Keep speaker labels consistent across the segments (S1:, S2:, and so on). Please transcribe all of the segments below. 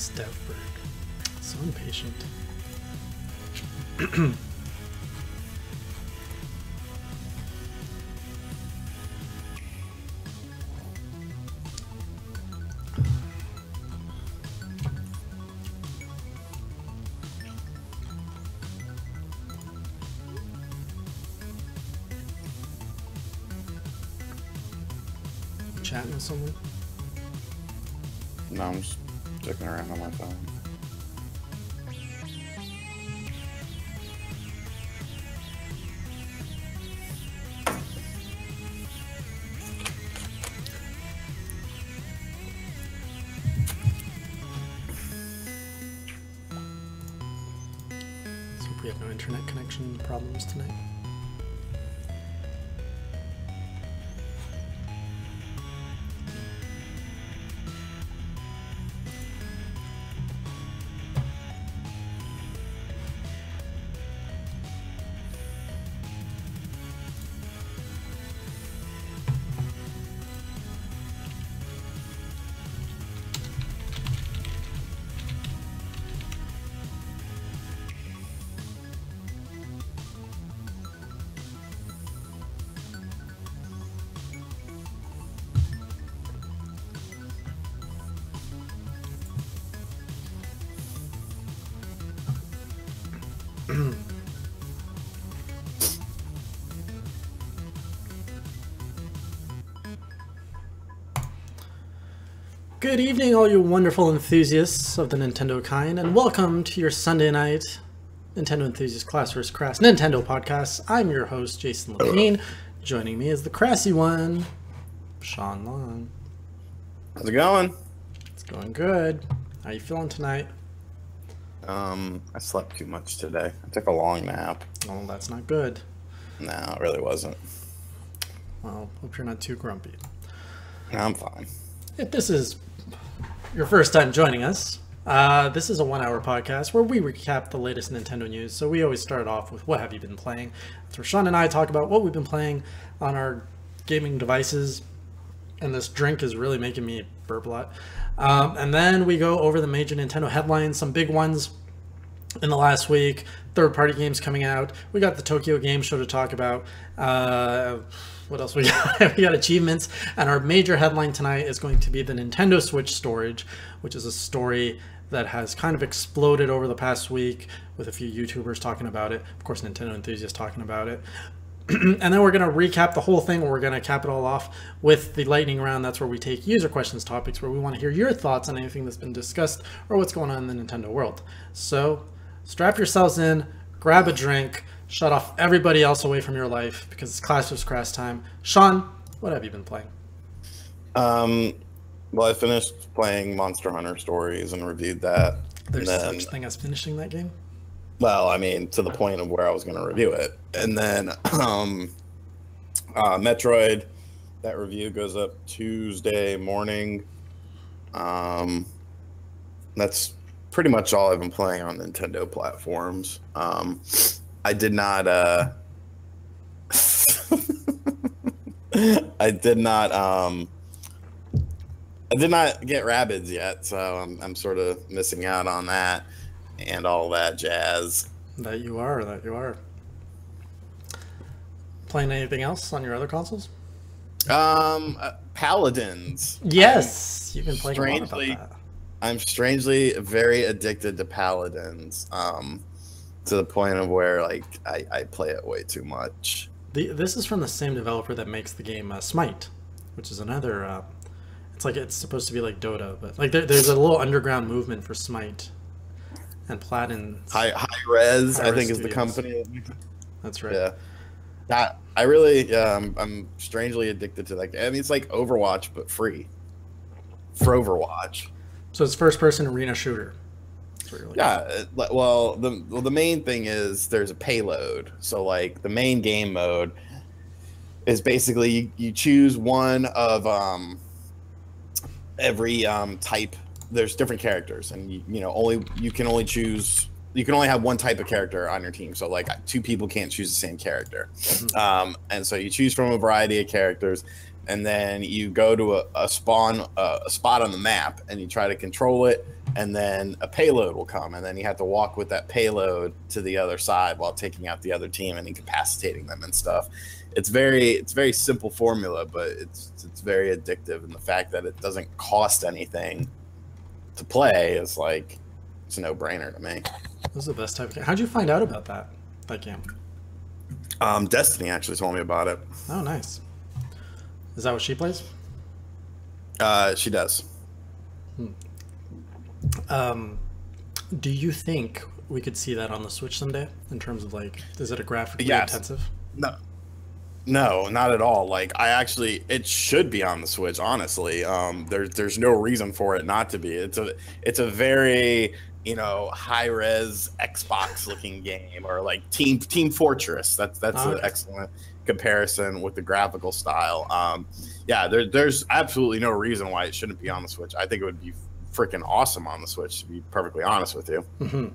S1: Stavberg. So impatient. Chatting with someone?
S2: No, I'm just sticking around on my phone.
S1: Let's hope we have no internet connection problems tonight. Good evening, all you wonderful enthusiasts of the Nintendo kind, and welcome to your Sunday night Nintendo Enthusiast Class vs. Crass Nintendo podcast. I'm your host, Jason Levine. Joining me is the crassy one, Sean Long.
S2: How's it going?
S1: It's going good. How you feeling tonight?
S2: I slept too much today. I took a long nap.
S1: Oh, that's not good.
S2: No, it really wasn't.
S1: Well, hope you're not too grumpy.
S2: No, I'm fine.
S1: If this is your first time joining us, this is a 1-hour podcast where we recap the latest Nintendo news. So we always start off with what have you been playing. That's where Sean and I talk about what we've been playing on our gaming devices. And this drink is really making me burp a lot. And then we go over the major Nintendo headlines, some big ones in the last week. Third-party games coming out. We got the Tokyo Game Show to talk about. What else we got? We got achievements, and our major headline tonight is going to be the Nintendo Switch storage, which is a story that has kind of exploded over the past week with a few YouTubers talking about it. Of course, Nintendo enthusiasts talking about it. And then we're going to recap the whole thing. We're going to cap it all off with the lightning round. That's where we take user questions topics, where we want to hear your thoughts on anything that's been discussed or what's going on in the Nintendo world. So strap yourselves in, grab a drink, shut off everybody else away from your life because it's Class vs. Crass time. Sean, what have you been playing?
S2: Well, I finished playing Monster Hunter Stories and reviewed that.
S1: There's such thing as finishing that game?
S2: Well, I mean, to the point of where I was going to review it. And then Metroid, that review goes up Tuesday morning. That's pretty much all I've been playing on Nintendo platforms. I did not I did not get Rabbids yet, so I'm sort of missing out on that and all that jazz.
S1: That you are. Playing anything else on your other consoles?
S2: Paladins.
S1: Yes, you've been playing a lot about that.
S2: I'm strangely very addicted to Paladins, to the point of where like I play it way too much.
S1: This is from the same developer that makes the game Smite, which is another. It's supposed to be like Dota, but like there's a little underground movement for Smite and Platinum.
S2: High Res, I think, is the company.
S1: That's right.
S2: Yeah. That I really, I'm strangely addicted to that. I mean, it's like Overwatch, but free for Overwatch.
S1: So it's first-person arena shooter.
S2: Yeah. Well, the main thing is there's a payload. So like the main game mode is basically you choose one of every type. There's different characters, and you can only have one type of character on your team. So like two people can't choose the same character. Mm-hmm. And so you choose from a variety of characters, and then you go to a spot on the map, and you try to control it and then a payload will come, and then you have to walk with that payload to the other side while taking out the other team and incapacitating them and stuff. It's very simple formula, but it's very addictive, and the fact that it doesn't cost anything to play is like, it's a no-brainer to me.
S1: This is the best type of game. How'd you find out about that game?
S2: Destiny actually told me about it.
S1: Oh, nice. Is that what she plays?
S2: She does.
S1: Do you think we could see that on the Switch someday? In terms of like, is it a graphically intensive?
S2: No, not at all. Like, it should be on the Switch. Honestly, there's no reason for it not to be. It's a very, you know, high res Xbox looking game, or like Team Fortress. That's an excellent comparison with the graphical style. Yeah, there's absolutely no reason why it shouldn't be on the Switch. I think it would be freaking awesome on the Switch, to be perfectly honest with you.
S1: Mm-hmm.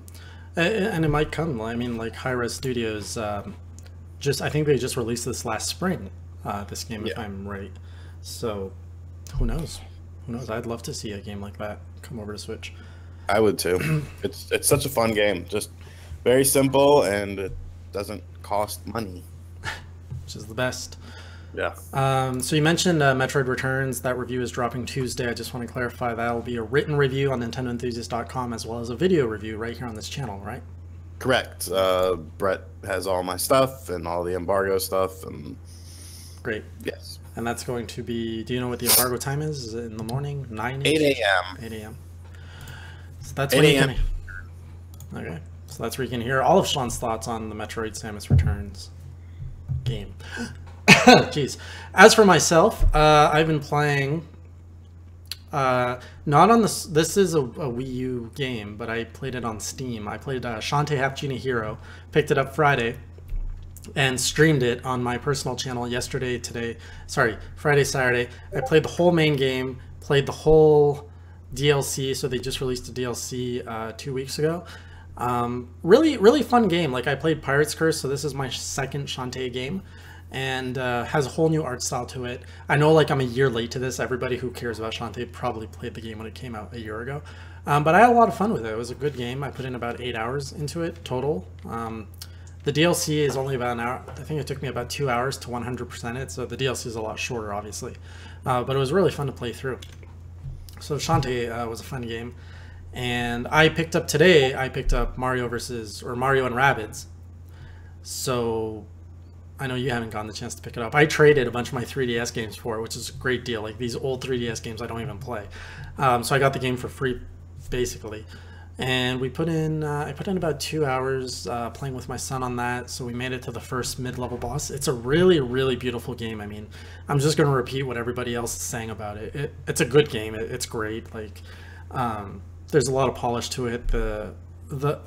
S1: And it might come. I mean, like High Res Studios, I think they just released this last spring, this game, if I'm right. So who knows? Who knows? I'd love to see a game like that come over to Switch.
S2: I would too. It's such a fun game. Just very simple, and it doesn't cost money,
S1: which is the best.
S2: Yeah.
S1: So you mentioned Metroid Returns. That review is dropping Tuesday. I just want to clarify that will be a written review on NintendoEnthusiast.com, as well as a video review right here on this channel, right?
S2: Correct. Brett has all my stuff and all the embargo stuff. And
S1: great.
S2: Yes.
S1: And that's going to be, do you know what the embargo time is? Is it in the morning? 9
S2: 8 a.m.
S1: 8 a.m. So that's when you can... Okay. So that's where you can hear all of Sean's thoughts on the Metroid Samus Returns game. Jeez. As for myself, I've been playing, not on this. This is a Wii U game, but I played it on Steam. I played Shantae Half Genie Hero, picked it up Friday, and streamed it on my personal channel Friday, Saturday. I played the whole main game, played the whole DLC. So they just released a DLC 2 weeks ago. Really fun game. Like, I played Pirate's Curse, so this is my second Shantae game. And has a whole new art style to it. I know, like, I'm a year late to this. Everybody who cares about Shantae probably played the game when it came out a year ago. But I had a lot of fun with it. It was a good game. I put in about 8 hours into it total. The DLC is only about an hour. I think it took me about 2 hours to 100% it. So the DLC is a lot shorter, obviously. But it was really fun to play through. So Shantae was a fun game. And today I picked up Mario and Rabbids. So I know you haven't gotten the chance to pick it up. I traded a bunch of my 3DS games for it, which is a great deal. Like, these old 3DS games I don't even play. So I got the game for free, basically. And we put in, I put in about 2 hours playing with my son on that. So we made it to the first mid-level boss. It's a really beautiful game. I mean, I'm just going to repeat what everybody else is saying about it. It's a good game. It's great. Like, there's a lot of polish to it.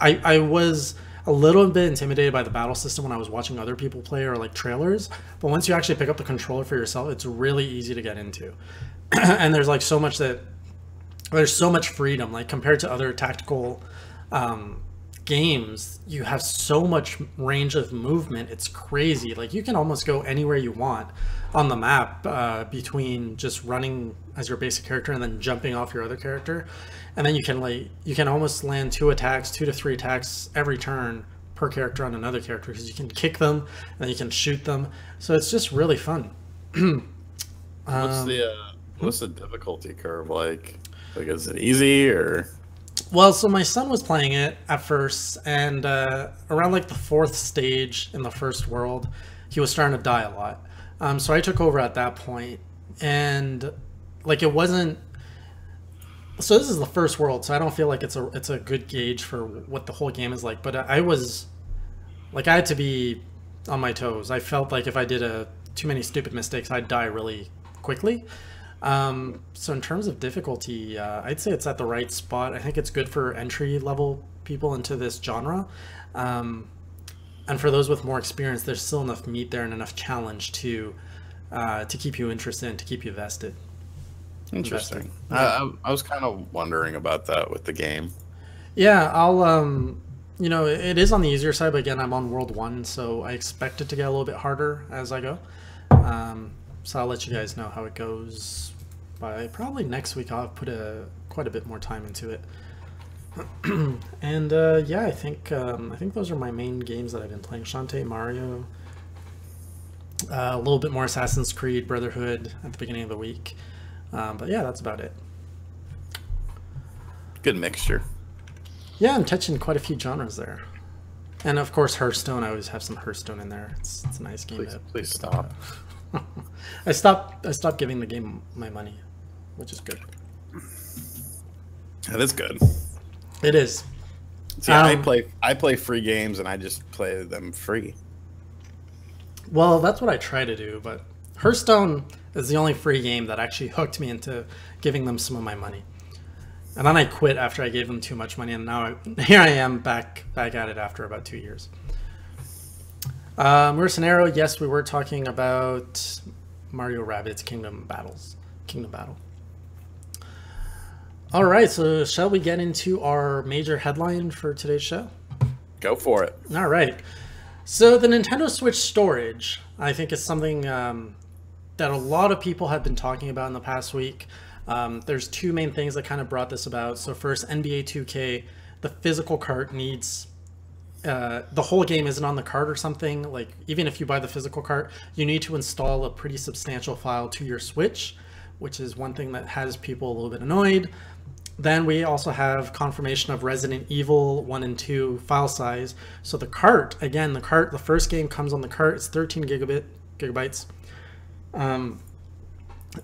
S1: I was a little bit intimidated by the battle system when I was watching other people play, or like trailers, but once you actually pick up the controller for yourself, it's really easy to get into. And there's like so much freedom, like compared to other tactical games. You have so much range of movement. It's crazy. Like, you can almost go anywhere you want on the map, between just running as your basic character and then jumping off your other character. And then you can almost land 2 to 3 attacks every turn per character on another character, because you can kick them and then you can shoot them. So it's just really fun.
S2: What's the difficulty curve like? Like, is it easy or?
S1: Well, so my son was playing it at first, and around like the 4th stage in the first world, he was starting to die a lot. So I took over at that point, and like, it wasn't. So this is the first world, so I don't feel like it's a good gauge for what the whole game is like. But I had to be on my toes. I felt like if I did too many stupid mistakes, I'd die really quickly. So in terms of difficulty, I'd say it's at the right spot. I think it's good for entry-level people into this genre. And for those with more experience, there's still enough meat there and enough challenge to keep you interested and to keep you vested.
S2: Interesting. I was kind of wondering about that with the game.
S1: Yeah, it is on the easier side, but again, I'm on World 1, so I expect it to get a little bit harder as I go. So I'll let you guys know how it goes. By probably next week, I'll put quite a bit more time into it. And yeah, I think those are my main games that I've been playing. Shantae, Mario, a little bit more Assassin's Creed Brotherhood at the beginning of the week. But yeah, that's about it.
S2: Good mixture.
S1: Yeah, I'm touching quite a few genres there. And of course, Hearthstone. I always have some Hearthstone in there. It's a nice game.
S2: Please stop.
S1: I stopped giving the game my money, which is good.
S2: That is good.
S1: It is.
S2: See, I play free games and I just play them free.
S1: Well, that's what I try to do, but Hearthstone is the only free game that actually hooked me into giving them some of my money. And then I quit after I gave them too much money, and now here I am back at it after about 2 years. Mercenaro, yes, we were talking about Mario Rabbids Kingdom Battle. All right, so shall we get into our major headline for today's show?
S2: Go for it.
S1: All right. So the Nintendo Switch storage, I think, is something that a lot of people have been talking about in the past week. There's two main things that kind of brought this about. So first, NBA 2K, the physical cart needs, the whole game isn't on the cart or something. Like, even if you buy the physical cart, you need to install a pretty substantial file to your Switch, which is one thing that has people a little bit annoyed. Then we also have confirmation of Resident Evil 1 and 2 file size. So the cart, again, the first game comes on the cart. It's 13 gigabytes. And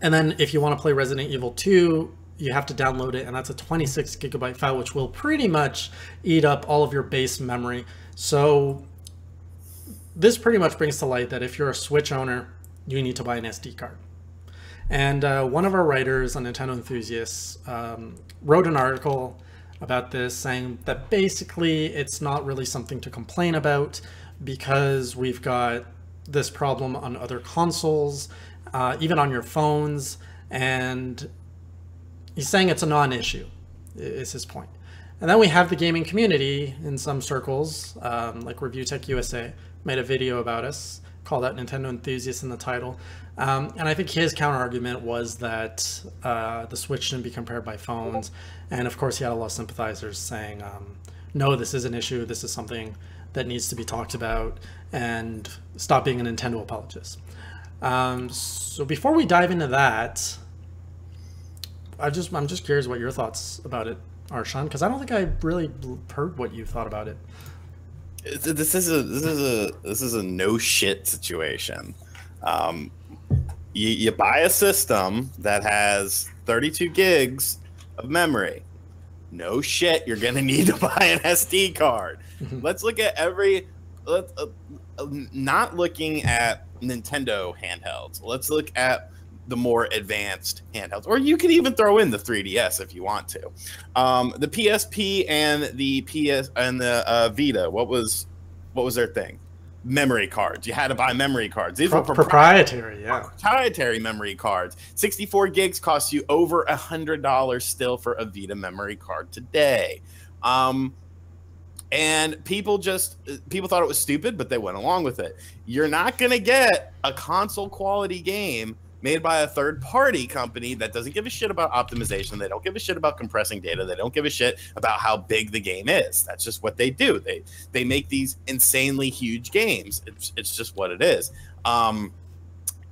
S1: then if you want to play Resident Evil 2, you have to download it, and that's a 26 gigabyte file, which will pretty much eat up all of your base memory. So this pretty much brings to light that if you're a Switch owner, you need to buy an SD card. And one of our writers on Nintendo Enthusiast wrote an article about this, saying that basically it's not really something to complain about because we've got this problem on other consoles, even on your phones, and he's saying it's a non-issue, is his point. And then we have the gaming community in some circles, like Review Tech USA made a video about us, called out Nintendo Enthusiast in the title. And I think his counter argument was that the Switch shouldn't be compared by phones. And of course he had a lot of sympathizers saying, no, this is an issue, this is something that needs to be talked about, and stop being a Nintendo apologist. So before we dive into that, I'm just curious what your thoughts about it are, Sean, because I don't think I really heard what you thought about it.
S2: This is a no shit situation. You buy a system that has 32 gigs of memory. No shit, you're gonna need to buy an SD card. Let's look at not looking at Nintendo handhelds. Let's look at the more advanced handhelds, or you can even throw in the 3DS if you want to. The PSP and the Vita. What was their thing? Memory cards. You had to buy memory cards. These were
S1: proprietary, yeah.
S2: Proprietary memory cards. 64 gigs cost you over $100 still for a Vita memory card today. And people thought it was stupid, but they went along with it. You're not going to get a console quality game made by a third-party company that doesn't give a shit about optimization. They don't give a shit about compressing data. They don't give a shit about how big the game is. That's just what they do. They make these insanely huge games. It's just what it is.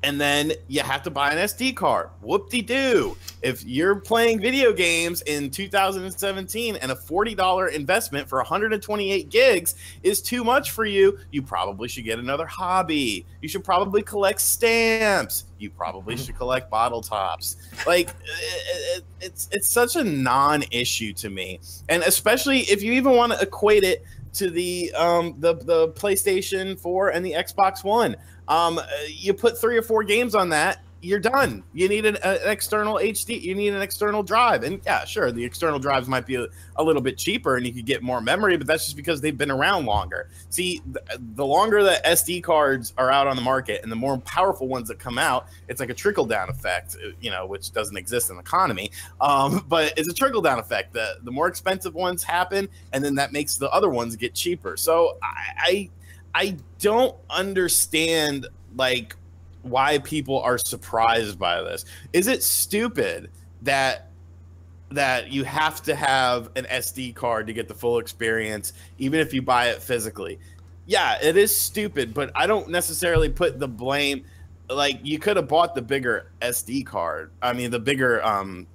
S2: And then you have to buy an SD card. Whoop-de-doo. If you're playing video games in 2017 and a $40 investment for 128 gigs is too much for you, you probably should get another hobby. You should probably collect stamps. You probably should collect bottle tops. Like, it's such a non-issue to me. And especially if you even want to equate it to the PlayStation 4 and the Xbox One. You put 3 or 4 games on that, you're done. You need an external HD. You need an external drive. And yeah, sure, the external drives might be a little bit cheaper and you could get more memory, but that's just because they've been around longer. See, the longer that SD cards are out on the market and the more powerful ones that come out, it's like a trickle-down effect, you know, which doesn't exist in the economy. But it's a trickle-down effect. The more expensive ones happen, and then that makes the other ones get cheaper. So I don't understand, like, why people are surprised by this. Is it stupid that that you have to have an SD card to get the full experience, even if you buy it physically. Yeah, it is stupid, but I don't necessarily put the blame. Like, you could have bought the bigger SD card. I mean, the bigger,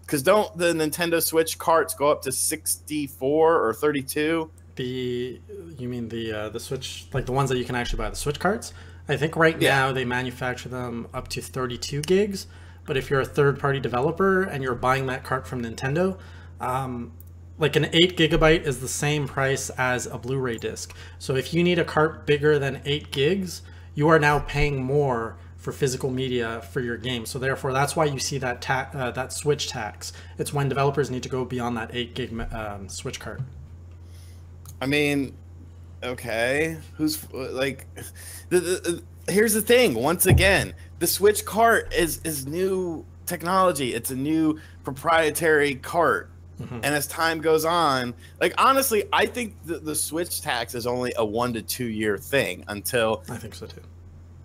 S2: because don't the Nintendo Switch carts go up to 64 or 32?
S1: You mean the Switch, like the ones that you can actually buy, the Switch carts? I think right now they manufacture them up to 32 gigs. But if you're a third-party developer and you're buying that cart from Nintendo, like an 8 gigabyte is the same price as a Blu-ray disc. So if you need a cart bigger than 8 gigs, you are now paying more for physical media for your game. So therefore, that's why you see that that Switch tax. It's when developers need to go beyond that 8 gig Switch cart.
S2: I mean, okay, who's like, here's the thing. Once again, the Switch cart is new technology. It's a new proprietary cart. And as time goes on, like, honestly, I think the Switch tax is only a 1 to 2 year thing until,
S1: I think so too,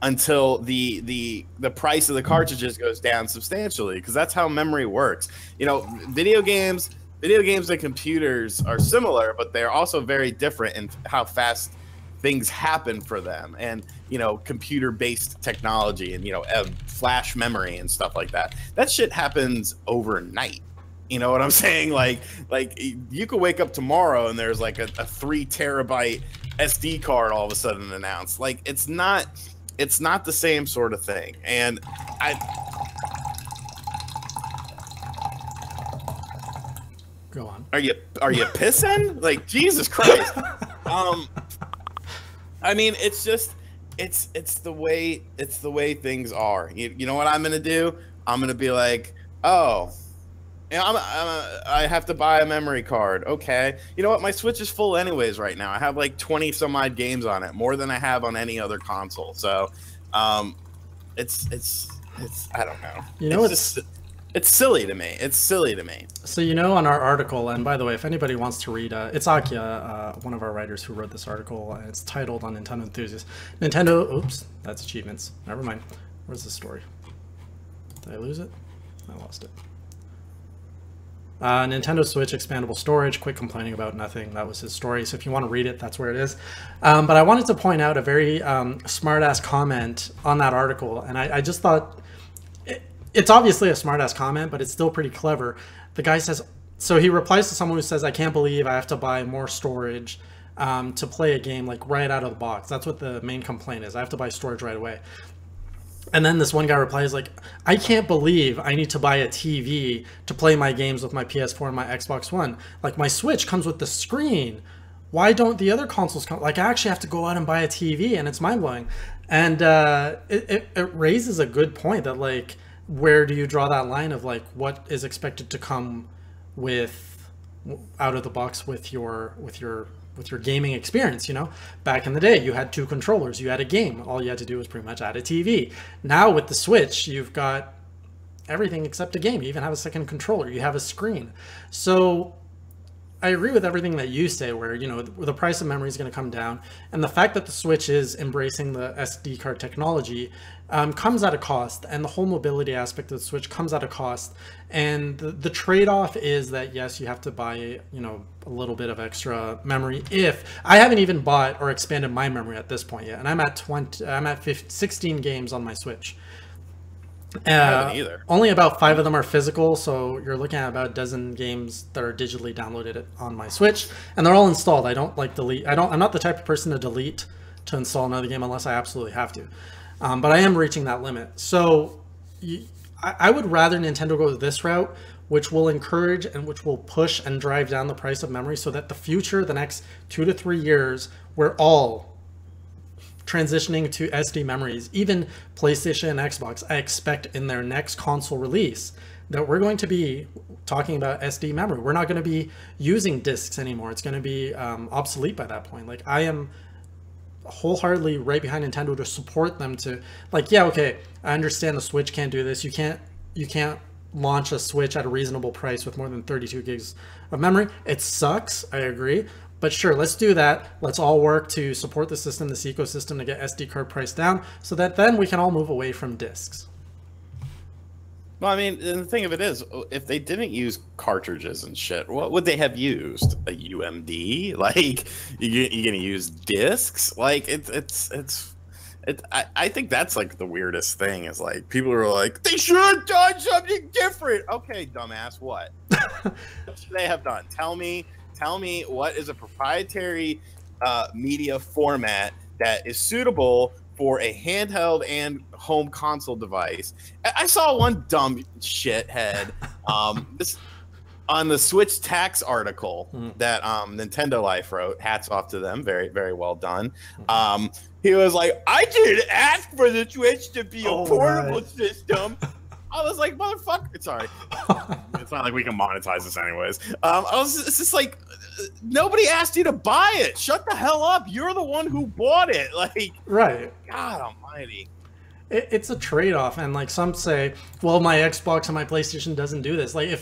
S2: until the price of the cartridges goes down substantially, because that's how memory works. You know, video games and computers are similar, but they're also very different in how fast things happen for them. And, you know, computer-based technology and, you know, flash memory and stuff like that. That shit happens overnight. You know what I'm saying? Like you could wake up tomorrow and there's like a 3 terabyte SD card all of a sudden announced. Like, it's not the same sort of thing. And
S1: go on.
S2: Are you pissing? Like, Jesus Christ. I mean, it's just it's the way things are. You know what I'm gonna do? I'm gonna be like, oh, you know, I have to buy a memory card. Okay, you know what? My Switch is full anyways right now. I have like 20 some odd games on it, more than I have on any other console. So, it's I don't know.
S1: You know,
S2: it's silly to me. It's silly to me.
S1: So, you know, on our article, and by the way, if anybody wants to read, it's Akia, one of our writers who wrote this article, and it's titled on Nintendo Enthusiast. Nintendo, oops, that's achievements. Never mind. Where's the story? Did I lose it? I lost it. Nintendo Switch expandable storage, quit complaining about nothing. That was his story. So if you want to read it, that's where it is. But I wanted to point out a very smart-ass comment on that article, and I just thought... It's obviously a smart-ass comment, but it's still pretty clever. The guy says, so he replies to someone who says, I can't believe I have to buy more storage to play a game, like, right out of the box. That's what the main complaint is. I have to buy storage right away. And then this one guy replies, like, I can't believe I need to buy a TV to play my games with my PS4 and my Xbox One. Like, my Switch comes with the screen. Why don't the other consoles come? Like, I actually have to go out and buy a TV, and it's mind-blowing. And it raises a good point that, like, where do you draw that line of, like, what is expected to come with out of the box with your gaming experience? You know, back in the day, you had 2 controllers, you had a game, all you had to do was pretty much add a TV. Now with the Switch, you've got everything except a game. You even have a second controller, you have a screen. So I agree with everything that you say, where, you know, the price of memory is going to come down, and the fact that the Switch is embracing the SD card technology comes at a cost, and the whole mobility aspect of the Switch comes at a cost. And the trade-off is that, yes, you have to buy, you know, a little bit of extra memory. If I haven't even bought or expanded my memory at this point yet, and I'm at 16 games on my Switch.
S2: I haven't either.
S1: Only about 5 of them are physical, so you're looking at about a dozen games that are digitally downloaded on my Switch, and they're all installed. I don't like delete. I'm not the type of person to delete to install another game unless I absolutely have to. But I am reaching that limit. So I would rather Nintendo go this route, which will encourage and which will push and drive down the price of memory, so that the future, the next 2 to 3 years, we're all transitioning to SD memories. Even PlayStation and Xbox, I expect in their next console release that we're going to be talking about SD memory. We're not going to be using discs anymore. It's going to be obsolete by that point. Like, I am wholeheartedly right behind Nintendo to support them to, like, yeah, okay, I understand the Switch can't do this. You can't launch a Switch at a reasonable price with more than 32 gigs of memory. It sucks, I agree. But sure, let's do that. Let's all work to support the system, this ecosystem, to get SD card price down, so that then we can all move away from discs.
S2: Well, I mean, and the thing of it is, if they didn't use cartridges and shit, what would they have used? A UMD? Like, you're gonna use discs? Like, I think that's like the weirdest thing is like people are like they should have done something different. Okay, dumbass, what? What should they have done? Tell me what is a proprietary media format that is suitable for a handheld and home console device. I saw one dumb shithead this on the Switch tax article that Nintendo Life wrote. Hats off to them, very very well done. He was like, I didn't ask for the Switch to be a portable system. I was like, motherfucker. Sorry. It's not like we can monetize this anyways. It's just like, nobody asked you to buy it. Shut the hell up. You're the one who bought it. Like,
S1: right.
S2: God almighty.
S1: It's a trade-off. And like some say, well, my Xbox and my PlayStation doesn't do this. Like,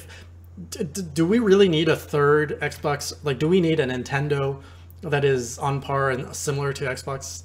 S1: do we really need a third Xbox? Like, do we need a Nintendo that is on par and similar to Xbox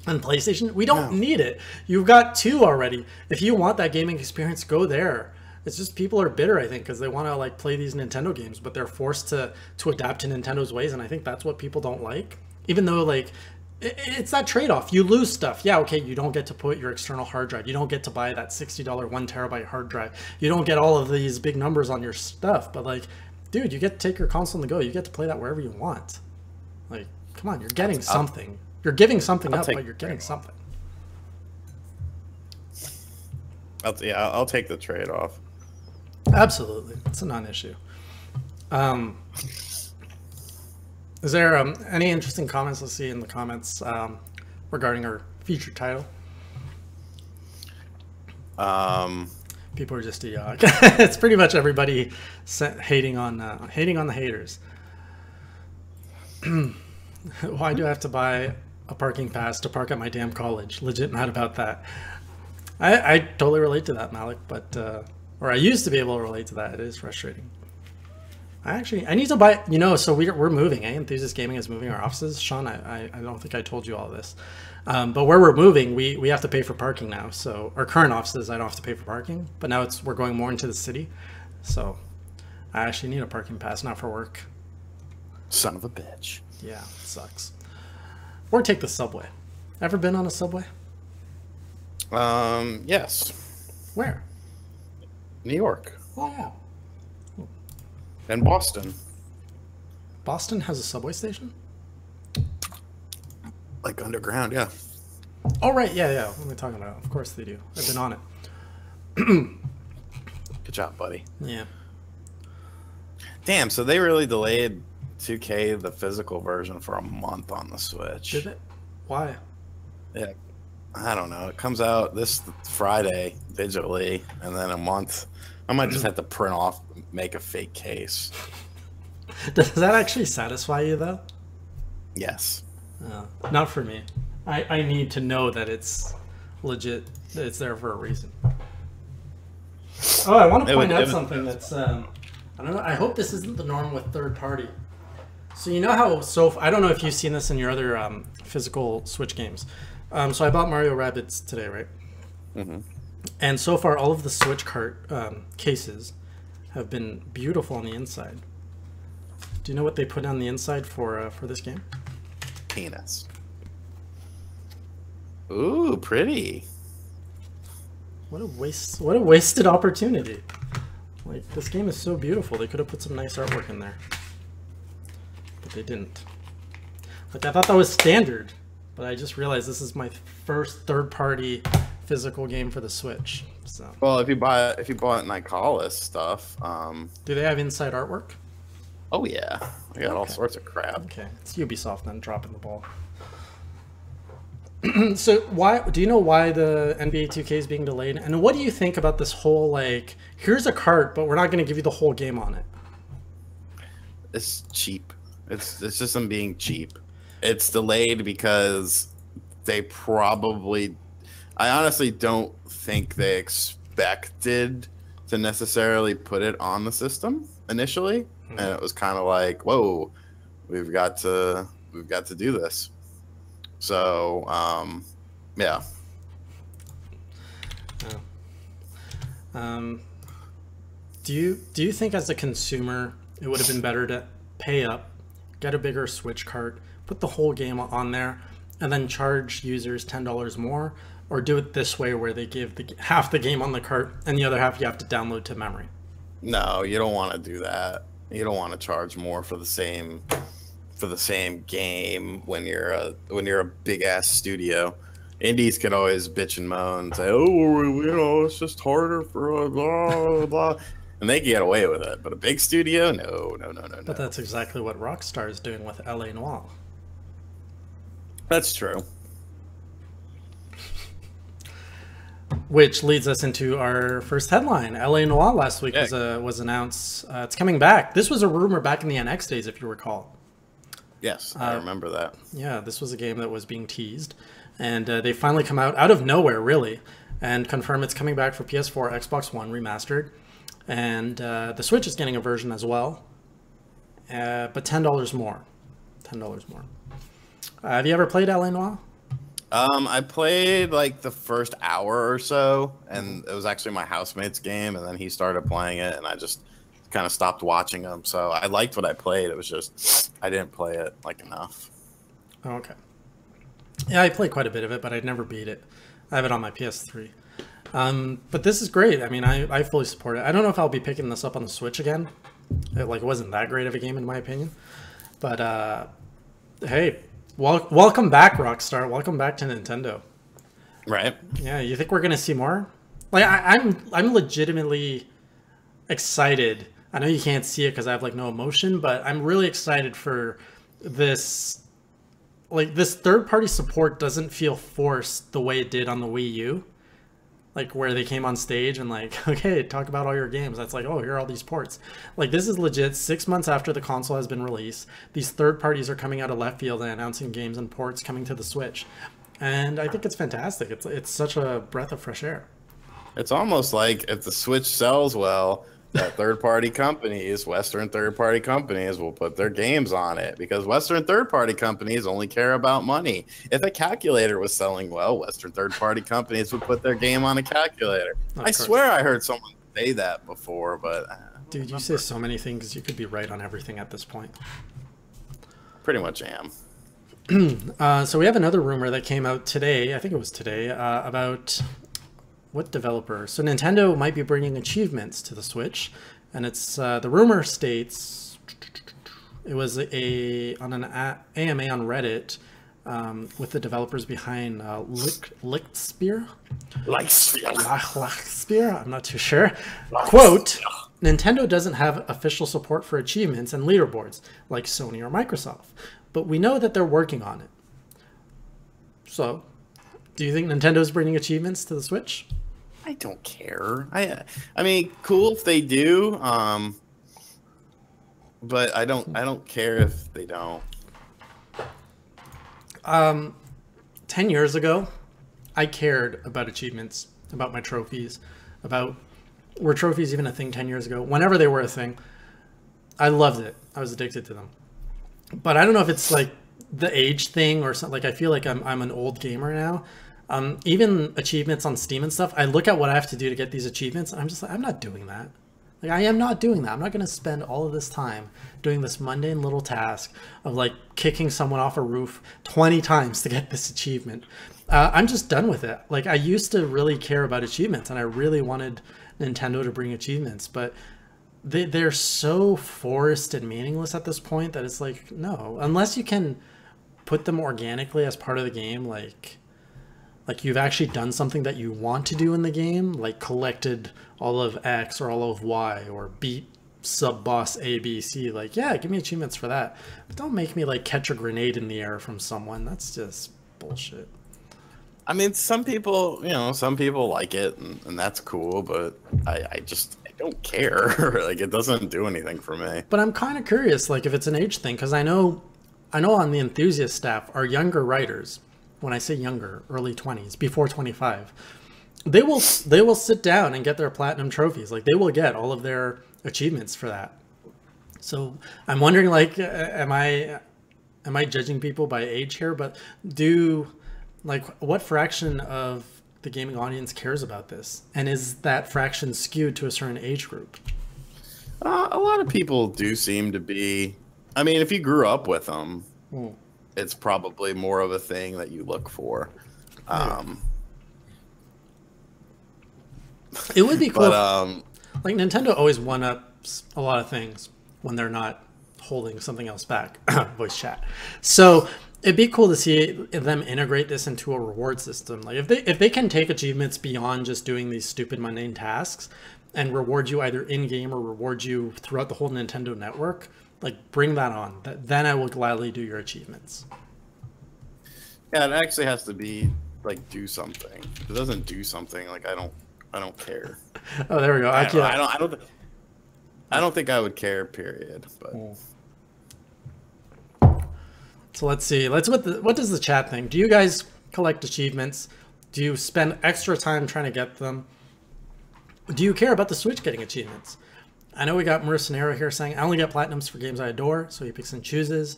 S1: and PlayStation? We don't need it. You've got two already. If you want that gaming experience, go there. It's just people are bitter, I think, because they want to like play these Nintendo games, but they're forced to adapt to Nintendo's ways, and I think that's what people don't like. Even though like it's that trade-off. You lose stuff. Yeah, okay, you don't get to put your external hard drive. You don't get to buy that $60 1 terabyte hard drive. You don't get all of these big numbers on your stuff, but like, dude, you get to take your console on the go. You get to play that wherever you want. Like, come on, you're getting something. You're giving something up, but you're getting something.
S2: I'll take the trade-off.
S1: Absolutely, it's a non-issue. Is there any interesting comments? Let's see in the comments regarding our featured title. People are just it's pretty much everybody hating on the haters. Why do I have to buy a parking pass to park at my damn college? Legit mad about that. I totally relate to that, Malik, but or I used to be able to relate to that. It is frustrating. I need to buy, you know, so we're moving, eh? Enthusiast Gaming is moving our offices. Sean, I don't think I told you all this. But where we're moving, we have to pay for parking now. So our current offices, I don't have to pay for parking, but now we're going more into the city. So I actually need a parking pass, not for work.
S2: Son of a bitch.
S1: Yeah, it sucks. Or take the subway. Ever been on a subway?
S2: Yes.
S1: Where?
S2: New York.
S1: Oh, yeah.
S2: And Boston.
S1: Boston has a subway station?
S2: Like underground, yeah.
S1: Oh, right. Yeah. What am I talking about? Of course they do. I've been on it.
S2: Good job, buddy.
S1: Yeah.
S2: Damn, so they really delayed 2K, the physical version, for a month on the Switch.
S1: Did it? Why?
S2: Yeah. I don't know. It comes out this Friday digitally, and then a month. I might just have to print off, make a fake case.
S1: Does that actually satisfy you, though?
S2: Yes.
S1: Not for me. I need to know that it's legit, that it's there for a reason. Oh, I want to point out something that's, I don't know, I hope this isn't the norm with third party. So you know how, I don't know if you've seen this in your other physical Switch games. So I bought Mario Rabbids today, right? Mm-hmm. And so far, all of the Switch cart cases have been beautiful on the inside. Do you know what they put on the inside for this game?
S2: Penis. Ooh, pretty.
S1: What a waste! What a wasted opportunity. Like, this game is so beautiful. They could have put some nice artwork in there, but they didn't. Like, I thought that was standard, but I just realized this is my first third-party physical game for the Switch. So,
S2: well, if you bought Nicalis stuff,
S1: do they have inside artwork?
S2: Oh yeah, I got all sorts of crap.
S1: Okay, it's Ubisoft then dropping the ball. So why do you know why the NBA 2K is being delayed? And what do you think about this whole, like, here's a cart, but we're not going to give you the whole game on it?
S2: It's cheap. It's just them being cheap. It's delayed because they probably, I honestly don't think they expected to necessarily put it on the system initially, and it was kind of like, whoa, we've got to do this. So, yeah.
S1: Do you think as a consumer it would have been better to pay up, get a bigger Switch cart, put the whole game on there, and then charge users $10 more, or do it this way where they give half the game on the cart and the other half you have to download to memory?
S2: No, you don't want to do that. You don't want to charge more for the same game when you're a big ass studio. Indies can always bitch and moan and say, "Oh, it's just harder for blah blah," and they can get away with it. But a big studio, no.
S1: But that's exactly what Rockstar is doing with LA Noire.
S2: That's true.
S1: Which leads us into our first headline. LA Noire last week was announced. It's coming back. This was a rumor back in the NX days, if you recall.
S2: Yes, I remember that.
S1: Yeah, this was a game that was being teased. And they finally come out of nowhere, really, and confirm it's coming back for PS4, Xbox One, remastered. And the Switch is getting a version as well, but $10 more. $10 more. Have you ever played LA Noire?
S2: I played like the first hour or so, and it was actually my housemate's game, and then he started playing it, and I just kind of stopped watching him. So I liked what I played. It was just I didn't play it like enough.
S1: Oh, okay. Yeah, I played quite a bit of it, but I'd never beat it. I have it on my PS3. But this is great. I mean, I fully support it. I don't know if I'll be picking this up on the Switch again. It wasn't that great of a game in my opinion. But hey, welcome back, Rockstar. Welcome back to Nintendo.
S2: Right.
S1: Yeah, you think we're gonna see more? Like I'm legitimately excited. I know you can't see it because I have like no emotion, but I'm really excited for this. Like, this third-party support doesn't feel forced the way it did on the Wii U. Like, where they came on stage and like, okay, talk about all your games. That's like, oh, here are all these ports. Like, this is legit. 6 months after the console has been released, these third parties are coming out of left field and announcing games and ports coming to the Switch. And I think it's fantastic. It's such a breath of fresh air.
S2: It's almost like if the Switch sells well, that third-party companies, Western third-party companies, will put their games on it, because Western third-party companies only care about money. If a calculator was selling well, Western third-party companies would put their game on a calculator. I swear I heard someone say that before, but...
S1: Dude, you say so many things. You could be right on everything at this point.
S2: Pretty much am.
S1: So we have another rumor that came out today, I think it was today, about... what developer? So Nintendo might be bringing achievements to the Switch, and it's the rumor states it was on an AMA on Reddit with the developers behind Lichtsphere. I'm not too sure. Quote: Nintendo doesn't have official support for achievements and leaderboards like Sony or Microsoft, but we know that they're working on it. So, do you think Nintendo's bringing achievements to the Switch?
S2: I don't care. I mean, cool if they do. But I don't care if they don't.
S1: 10 years ago, I cared about achievements, about my trophies, were trophies even a thing 10 years ago? Whenever they were a thing, I loved it. I was addicted to them. But I don't know if it's like the age thing or something. Like, I feel like I'm an old gamer now. Even achievements on Steam and stuff, I look at what I have to do to get these achievements, and I'm just like, I'm not doing that. Like, I am not doing that. I'm not going to spend all of this time doing this mundane little task of like kicking someone off a roof 20 times to get this achievement. I'm just done with it. Like, I used to really care about achievements, and I really wanted Nintendo to bring achievements, but they're so forced and meaningless at this point that it's like, no, unless you can put them organically as part of the game, like you've actually done something that you want to do in the game, like collected all of X or all of Y or beat sub-boss A, B, C. Like, yeah, give me achievements for that. But don't make me like catch a grenade in the air from someone. That's just bullshit.
S2: I mean, some people like it, and that's cool, but I don't care. Like, it doesn't do anything for me.
S1: But I'm kind of curious, like, if it's an age thing, because I know on the Enthusiast staff are younger writers. When I say younger, early 20s, before 25, they will sit down and get their platinum trophies. Like, they will get all of their achievements for that. So I'm wondering, like, am I judging people by age here? But like, what fraction of the gaming audience cares about this? And is that fraction skewed to a certain age group?
S2: A lot of people do seem to be. I mean, if you grew up with them, it's probably more of a thing that you look for.
S1: It would be cool.
S2: But,
S1: like Nintendo always one-ups a lot of things when they're not holding something else back. Voice chat. So it'd be cool to see them integrate this into a reward system. Like if they can take achievements beyond just doing these stupid mundane tasks and reward you either in-game or reward you throughout the whole Nintendo network, like bring that on. Then I will gladly do your achievements.
S2: Yeah, it actually has to be like do something. If it doesn't do something, like I don't care.
S1: Oh, there we go.
S2: I don't think I would care. Period. But
S1: so let's see. What does the chat think? Do you guys collect achievements? Do you spend extra time trying to get them? Do you care about the Switch getting achievements? I know we got Mercenaro here saying I only get platinums for games I adore, so he picks and chooses.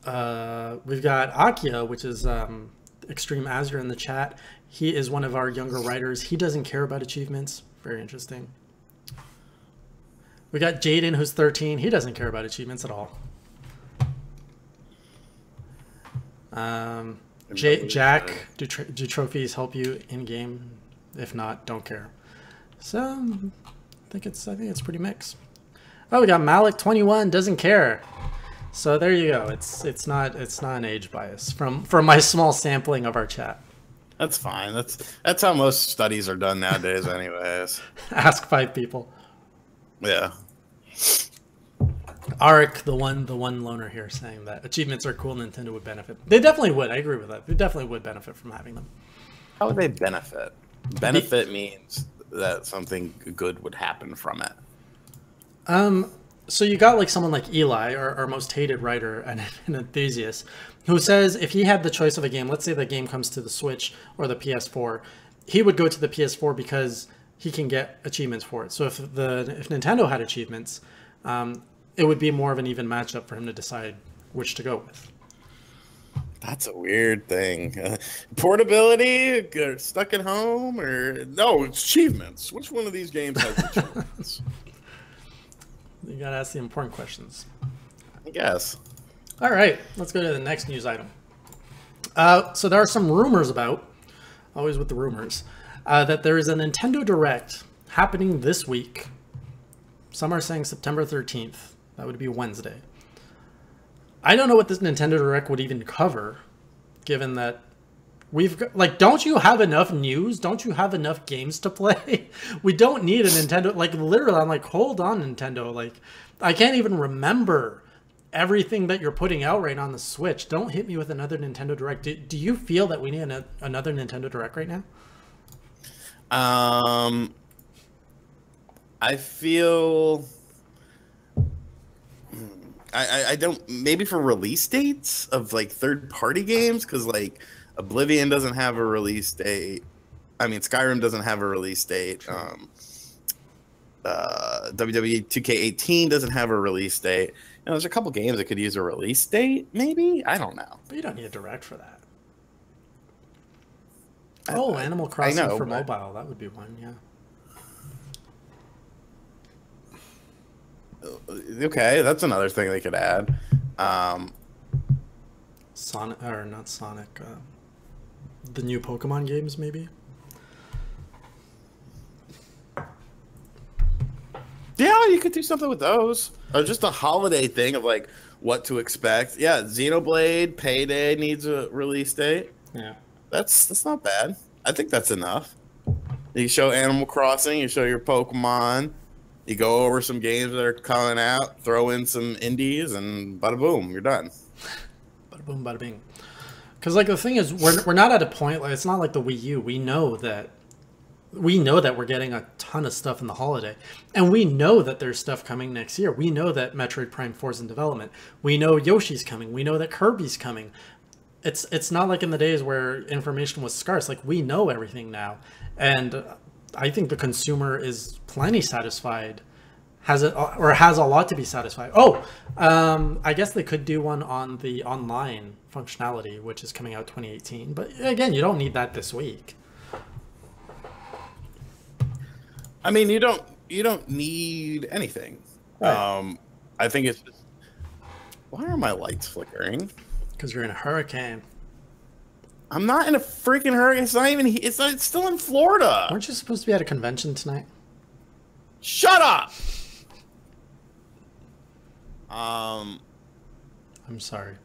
S1: We've got Akia, which is Extreme Azure in the chat. He is one of our younger writers. He doesn't care about achievements. Very interesting. We got Jaden, who's 13. He doesn't care about achievements at all. Jack, do trophies help you in game? If not, don't care. So I think it's pretty mixed. Oh, we got Malik 21, doesn't care. So there you go. It's not an age bias from my small sampling of our chat.
S2: That's fine. That's how most studies are done nowadays, anyways.
S1: Ask 5 people.
S2: Yeah.
S1: Arik, the one loner here, saying that achievements are cool. Nintendo would benefit. They definitely would. I agree with that. They definitely would benefit from having them.
S2: How would they benefit? Benefit means that something good would happen from it.
S1: So you got like someone like Eli, our most hated writer and an enthusiast, who says if he had the choice of a game, let's say the game comes to the Switch or the PS4, he would go to the PS4 because he can get achievements for it. So if Nintendo had achievements, it would be more of an even matchup for him to decide which to go with.
S2: That's a weird thing. Portability, stuck at home, or no, it's achievements. Which one of these games has achievements?
S1: You gotta ask the important questions.
S2: I guess.
S1: All right, let's go to the next news item. So there are some rumors about, always with the rumors, that there is a Nintendo Direct happening this week. Some are saying September 13th. That would be Wednesday. I don't know what this Nintendo Direct would even cover, given that we've got, like, don't you have enough news? Don't you have enough games to play? We don't need a Nintendo, like, literally, I'm like, hold on, Nintendo. Like, I can't even remember everything that you're putting out right on the Switch. Don't hit me with another Nintendo Direct. Do you feel that we need another Nintendo Direct right now?
S2: I feel... I don't, maybe for release dates of like third-party games, because like Oblivion doesn't have a release date. I mean, Skyrim doesn't have a release date. WWE 2K18 doesn't have a release date. You know, there's a couple games that could use a release date, maybe. I don't know.
S1: But you don't need a Direct for that. Animal Crossing for mobile. That would be one, yeah.
S2: Okay, that's another thing they could add.
S1: Sonic, or not Sonic, the new Pokemon games, maybe?
S2: Yeah, you could do something with those. Or just a holiday thing of like what to expect. Yeah, Xenoblade Payday needs a release date.
S1: Yeah.
S2: That's not bad. I think that's enough. You show Animal Crossing, you show your Pokemon. You go over some games that are coming out, throw in some indies, and bada boom, you're done.
S1: Bada boom, bada bing. Because like the thing is, we're not at a point like it's not like the Wii U. We know that we're getting a ton of stuff in the holiday, and we know that there's stuff coming next year. We know that Metroid Prime 4 is in development. We know Yoshi's coming. We know that Kirby's coming. It's not like in the days where information was scarce. Like we know everything now, and I think the consumer is plenty satisfied, has a lot to be satisfied. I guess they could do one on the online functionality, which is coming out 2018. But again, you don't need that this week.
S2: I mean, you don't need anything.
S1: Right.
S2: I think it's just, why are my lights flickering?
S1: Because you're in a hurricane.
S2: I'm not in a freaking hurricane. It's not even. It's still in Florida.
S1: Weren't you supposed to be at a convention tonight?
S2: Shut up.
S1: I'm sorry.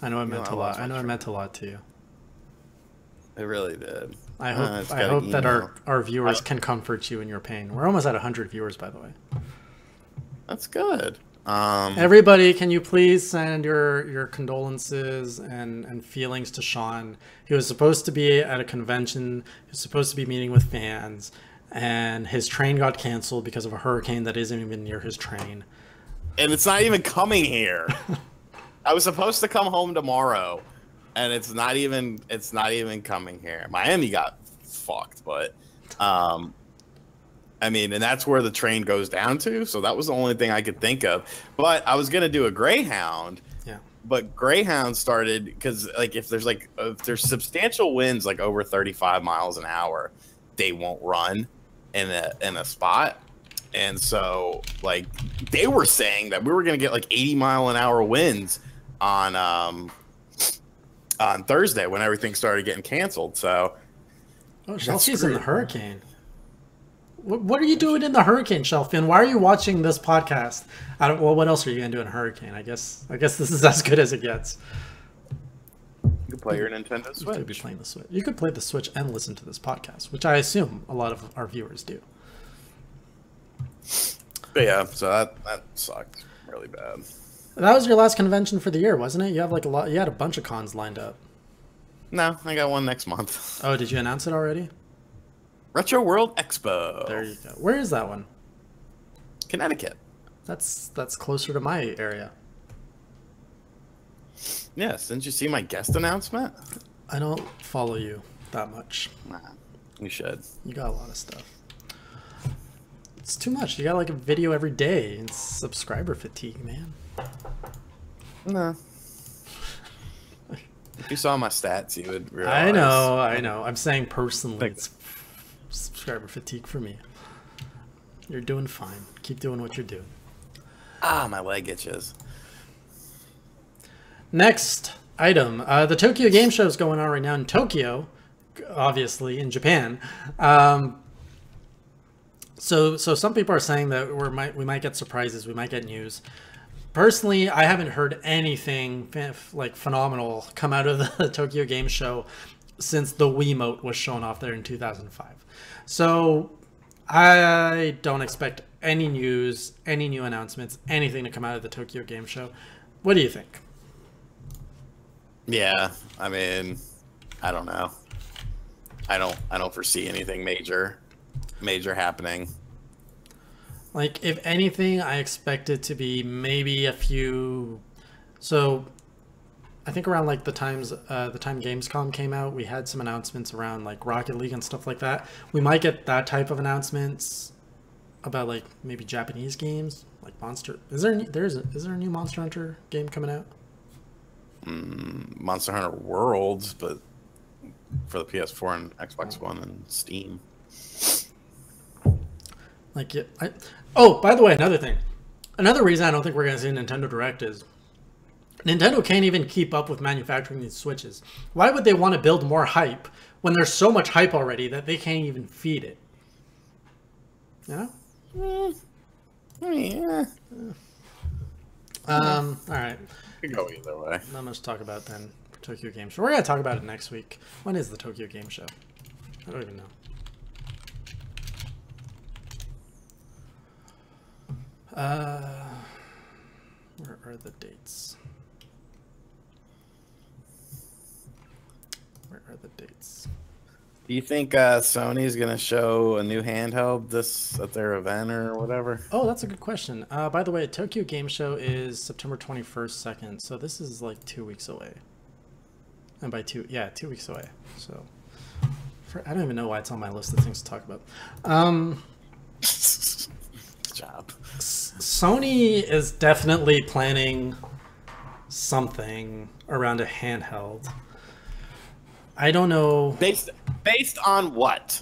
S1: I know it meant a lot. I know it meant a lot to you.
S2: It really did.
S1: I hope that our viewers can comfort you in your pain. We're almost at 100 viewers, by the way.
S2: That's good.
S1: Everybody, can you please send your condolences and feelings to Sean? He was supposed to be at a convention. He was supposed to be meeting with fans, and his train got canceled because of a hurricane that isn't even near his train.
S2: And it's not even coming here. I was supposed to come home tomorrow, and it's not even coming here. Miami got fucked, but I mean, and that's where the train goes down to. So that was the only thing I could think of. But I was gonna do a Greyhound.
S1: Yeah. But
S2: Greyhound started because like if there's substantial winds like over 35 miles an hour, they won't run in a spot. And so like they were saying that we were gonna get like 80-mile-an-hour winds on Thursday when everything started getting canceled. So
S1: Chelsea's in the hurricane. What are you doing in the hurricane, Shelfin? Why are you watching this podcast? Well, what else are you gonna do in a hurricane? I guess this is as good as it gets.
S2: You could play your Nintendo Switch.
S1: You could be playing the Switch. You could play the Switch and listen to this podcast, which I assume a lot of our viewers do.
S2: But yeah, so that sucked really bad.
S1: That was your last convention for the year, wasn't it? You have like you had a bunch of cons lined up.
S2: No, I got one next month.
S1: Oh, did you announce it already?
S2: Retro World Expo.
S1: There you go. Where is that one?
S2: Connecticut.
S1: That's closer to my area.
S2: Yes, didn't you see my guest announcement?
S1: I don't follow you that much.
S2: Nah, you should.
S1: You got a lot of stuff. It's too much. You got like a video every day. It's subscriber fatigue, man.
S2: No. If you saw my stats, you would realize.
S1: I know. I'm saying personally, it's subscriber fatigue for me. You're doing fine. Keep doing what you're doing.
S2: Ah, my leg itches.
S1: Next item. The Tokyo Game Show is going on right now in Tokyo, obviously, in Japan. So some people are saying that we might get surprises. We might get news. Personally, I haven't heard anything like phenomenal come out of the Tokyo Game Show since the Wiimote was shown off there in 2005. So I don't expect any news, any new announcements, anything to come out of the Tokyo Game Show. What do you think?
S2: Yeah, I mean, I don't know. I don't foresee anything major happening.
S1: Like, if anything, I expect it to be maybe a few. So, I think around like the time Gamescom came out, we had some announcements around like Rocket League and stuff like that. We might get that type of announcements about like maybe Japanese games, like Monster. Is there a new Monster Hunter game coming out?
S2: Monster Hunter Worlds, but for the PS4 and Xbox One and Steam.
S1: Like, yeah, oh, by the way, another thing. Another reason I don't think we're going to see a Nintendo Direct is Nintendo can't even keep up with manufacturing these Switches. Why would they want to build more hype when there's so much hype already that they can't even feed it? Yeah?
S2: Yeah.
S1: All right.
S2: Could go either way.
S1: Not much to talk about then for Tokyo Game Show. We're going to talk about it next week. When is the Tokyo Game Show? I don't even know. Where are the dates? Where are the dates?
S2: Do you think Sony's gonna show a new handheld at their event or whatever?
S1: Oh, that's a good question. By the way, Tokyo Game Show is September 21st, 2nd, so this is like 2 weeks away. And by 2 weeks away. So I don't even know why it's on my list of things to talk about.
S2: Good job.
S1: Sony is definitely planning something around a handheld. I don't know.
S2: Based on what?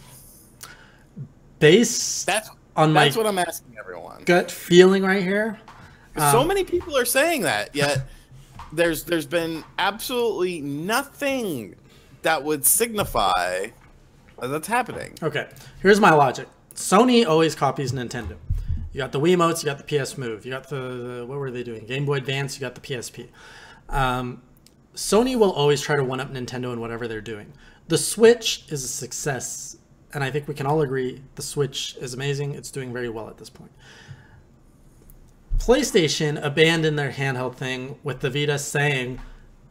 S1: based on
S2: that's
S1: my
S2: what I'm asking everyone.
S1: gut feeling right here.
S2: So many people are saying that, yet there's been absolutely nothing that would signify that's happening.
S1: Okay, here's my logic. Sony always copies Nintendo. You got the Wiimotes, you got the PS Move, you got the what were they doing? Game Boy Advance, you got the PSP. Sony will always try to one-up Nintendo in whatever they're doing. The Switch is a success, and I think we can all agree the Switch is amazing. It's doing very well at this point. PlayStation abandoned their handheld thing with the Vita, saying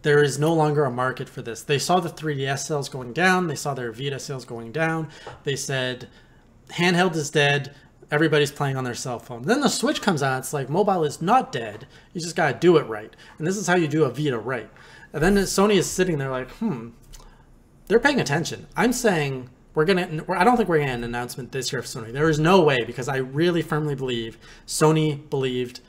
S1: there is no longer a market for this. They saw the 3DS sales going down. They saw their Vita sales going down. They said handheld is dead. Everybody's playing on their cell phone. Then the Switch comes out. It's like mobile is not dead. You just got to do it right. And this is how you do a Vita right. And then Sony is sitting there like, they're paying attention. I'm saying I don't think we're going to get an announcement this year for Sony. There is no way, because I really firmly believe Sony believed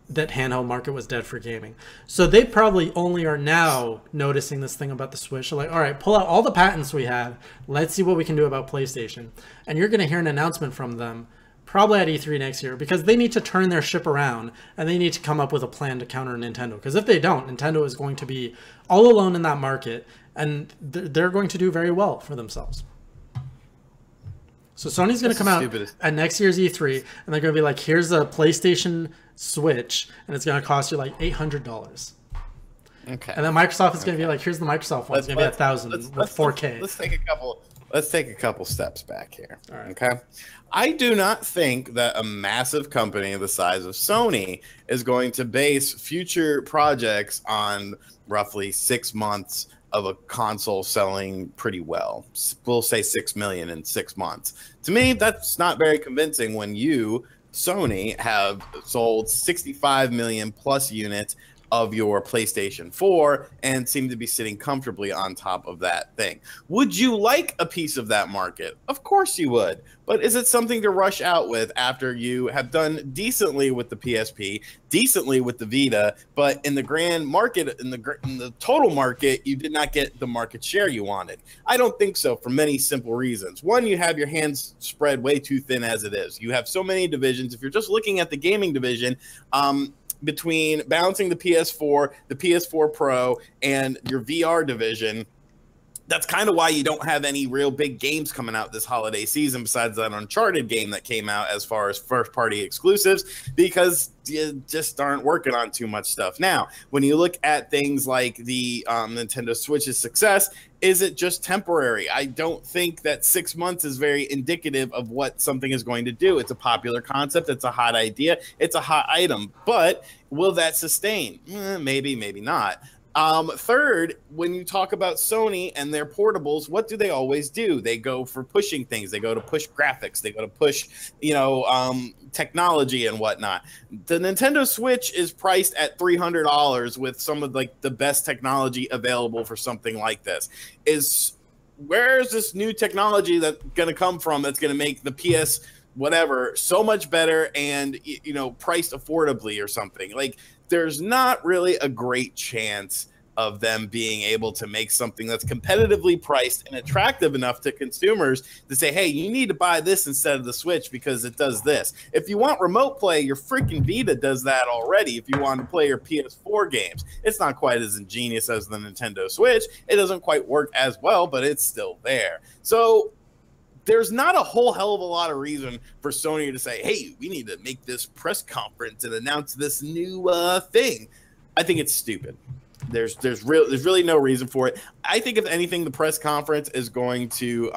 S1: that handheld market was dead for gaming. So they probably only are now noticing this thing about the Switch. They're like, all right, pull out all the patents we have. Let's see what we can do about PlayStation. And you're going to hear an announcement from them probably at E3 next year, because they need to turn their ship around and they need to come up with a plan to counter Nintendo. Because if they don't, Nintendo is going to be all alone in that market, and they're going to do very well for themselves. So Sony's going to come out at next year's E3, and they're going to be like, here's a PlayStation Switch, and it's going to cost you like $800.
S2: Okay.
S1: And then Microsoft is going to be like, here's the Microsoft one. It's going to be $1,000 with 4K.
S2: Let's take a couple steps back here.
S1: All right.
S2: Okay. I do not think that a massive company the size of Sony is going to base future projects on roughly 6 months of a console selling pretty well. We'll say 6 million in 6 months. To me, that's not very convincing when you, Sony, have sold 65 million plus units of your PlayStation 4 and seem to be sitting comfortably on top of that thing. Would you like a piece of that market? Of course you would. But is it something to rush out with after you have done decently with the PSP, decently with the Vita, but in the grand market, in the total market, you did not get the market share you wanted? I don't think so, for many simple reasons. One, you have your hands spread way too thin as it is. You have so many divisions. If you're just looking at the gaming division, between balancing the PS4 Pro, and your VR division, that's kind of why you don't have any real big games coming out this holiday season besides that Uncharted game that came out as far as first-party exclusives, because you just aren't working on too much stuff. Now, when you look at things like the Nintendo Switch's success, is it just temporary? I don't think that 6 months is very indicative of what something is going to do. It's a popular concept. It's a hot idea. It's a hot item. But will that sustain? Maybe, maybe not. Third, when you talk about Sony and their portables, what do they always do? They go for pushing things. They go to push graphics. They go to push, technology and whatnot. The Nintendo Switch is priced at $300 with some of like the best technology available for something like this. Where is this new technology that's going to come from that's going to make the PS whatever so much better and priced affordably or something? Like, there's not really a great chance of them being able to make something that's competitively priced and attractive enough to consumers to say, hey, you need to buy this instead of the Switch because it does this. If you want remote play, your freaking Vita does that already. If you want to play your PS4 games, it's not quite as ingenious as the Nintendo Switch. It doesn't quite work as well, but it's still there. So there's not a whole hell of a lot of reason for Sony to say, hey, we need to make this press conference and announce this new thing. I think it's stupid. There's really no reason for it. I think if anything, the press conference is going to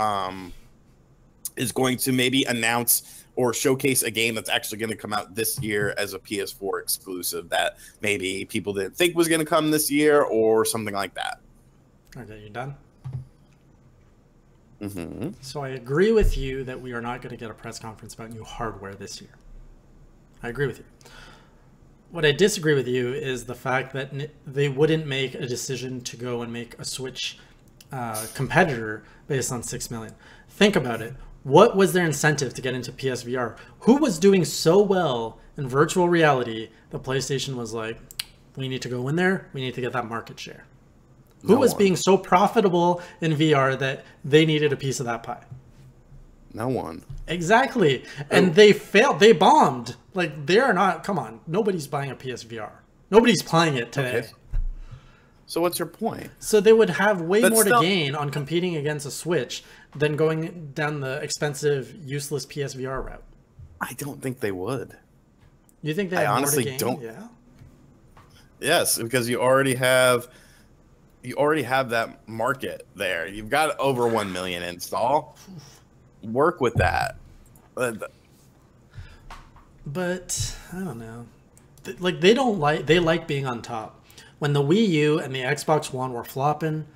S2: maybe announce or showcase a game that's actually going to come out this year as a PS4 exclusive that maybe people didn't think was going to come this year or something like that.
S1: Okay, you done?
S2: Mm-hmm.
S1: So I agree with you that we are not going to get a press conference about new hardware this year. I agree with you. What I disagree with you is the fact that they wouldn't make a decision to go and make a Switch competitor based on 6 million. Think about it. What was their incentive to get into PSVR? Who was doing so well in virtual reality that PlayStation was like, we need to go in there, we need to get that market share? Who was being so profitable in VR that they needed a piece of that pie?
S2: No one.
S1: Exactly. And they failed. They bombed. Like, they're not... Come on. Nobody's buying a PSVR. Nobody's playing it today.
S2: Okay. So what's your point?
S1: So they would have way more to gain on competing against a Switch than going down the expensive, useless PSVR route.
S2: I don't think they would.
S1: You think they have
S2: honestly
S1: more to gain?
S2: don't.
S1: Yeah.
S2: Yes, because you already have that market there. You've got over 1 million install. Work with that.
S1: But I don't know. Like they like being on top. When the Wii U and the Xbox One were flopping,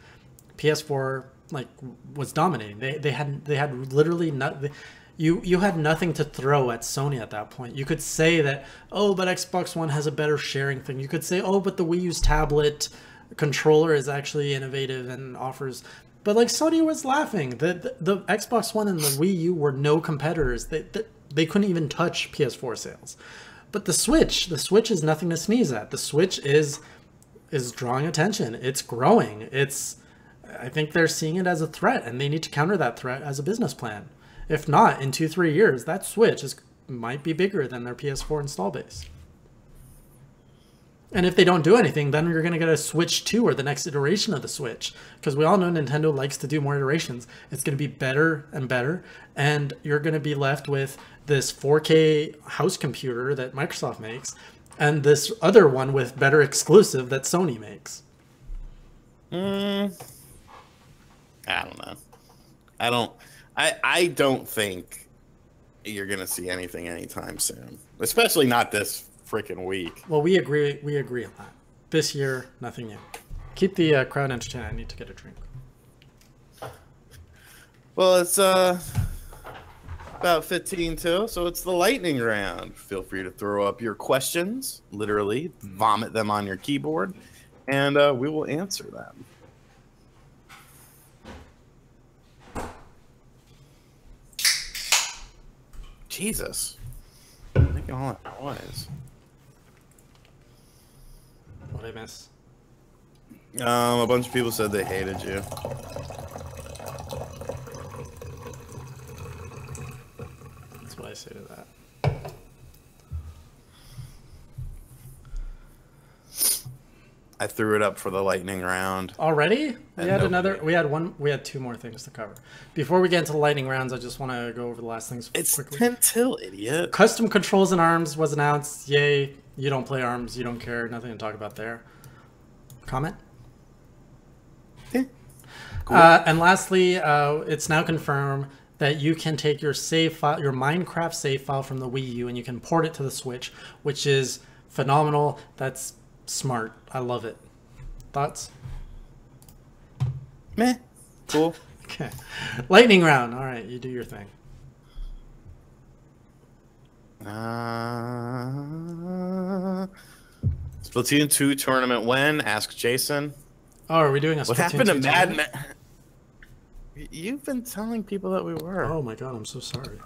S1: PS4 like was dominating. They had literally nothing. You had nothing to throw at Sony at that point. You could say that, oh, but Xbox One has a better sharing thing. You could say, oh, but the Wii U's tablet controller is actually innovative and offers. But like Sony was laughing. The Xbox One and the Wii U were no competitors. They couldn't even touch PS4 sales. But the Switch is nothing to sneeze at. The Switch is drawing attention. It's growing. I think they're seeing it as a threat, and they need to counter that threat as a business plan. If not, in 2-3 years, that Switch might be bigger than their PS4 install base. And if they don't do anything, then you're going to get a Switch 2 or the next iteration of the Switch. Because we all know Nintendo likes to do more iterations. It's going to be better and better. And you're going to be left with this 4K house computer that Microsoft makes and this other one with better exclusive that Sony makes.
S2: I don't know. I don't think you're going to see anything anytime soon. Especially not this freaking week.
S1: Well, we agree on that. This year, nothing new. Keep the crowd entertained. I need to get a drink.
S2: Well, it's about 15 till, so it's the lightning round. Feel free to throw up your questions, literally vomit them on your keyboard, and we will answer them. Jesus. Making all that noise.
S1: What did I miss?
S2: A bunch of people said they hated you.
S1: That's what I say to that.
S2: I threw it up for the lightning round.
S1: Already? We had 2 more things to cover. Before we get into the lightning rounds, I just want to go over the last things quickly.
S2: 10 till, idiot.
S1: Custom controls and ARMS was announced. Yay. You don't play ARMS. You don't care. Nothing to talk about there. Comment?
S2: Yeah. Cool.
S1: And lastly, it's now confirmed that you can take your save file, your Minecraft save file from the Wii U, and you can port it to the Switch, which is phenomenal. That's smart. I love it. Thoughts?
S2: Meh. Cool.
S1: Okay. Lightning round. All right, you do your thing.
S2: Splatoon 2 tournament when? Ask Jason.
S1: Oh, are we doing a Splatoon 2
S2: What happened to Mad
S1: tournament?
S2: Men? You've been telling people that we were.
S1: Oh my god, I'm so sorry.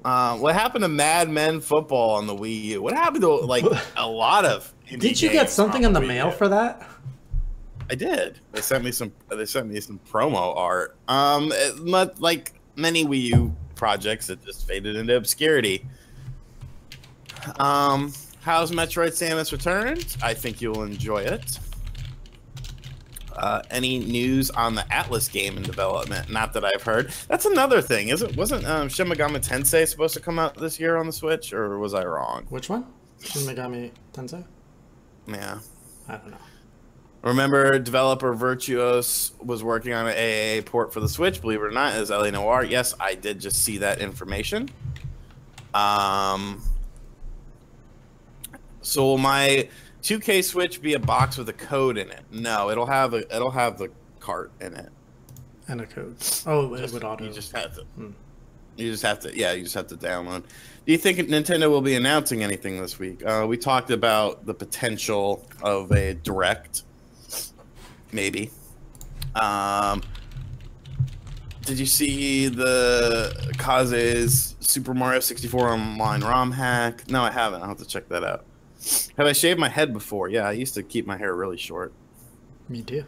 S2: What happened to Mad Men football on the Wii U? What happened to like a lot of?
S1: Did you get something in the mail for that?
S2: I did. They sent me some. They sent me some promo art. Like many Wii U projects, it just faded into obscurity. How's Metroid Samus Returns? I think you'll enjoy it. Any news on the Atlas game in development? Not that I've heard. That's another thing. Wasn't Shin Megami Tensei supposed to come out this year on the Switch, or was I wrong?
S1: Which one? Shin Megami Tensei?
S2: Yeah.
S1: I don't know.
S2: Remember, developer Virtuos was working on an AAA port for the Switch. Believe it or not, is LA Noire. Yes, I did just see that information. So will my 2K Switch be a box with a code in it? No, it'll have the cart in it.
S1: And a code. Oh, it would auto.
S2: You just have to. You just have to. Yeah, you just have to download. Do you think Nintendo will be announcing anything this week? We talked about the potential of a direct. Maybe. Did you see the Kaze's Super Mario 64 Online ROM hack? No, I haven't. I'll have to check that out. Have I shaved my head before? Yeah, I used to keep my hair really short.
S1: Me too.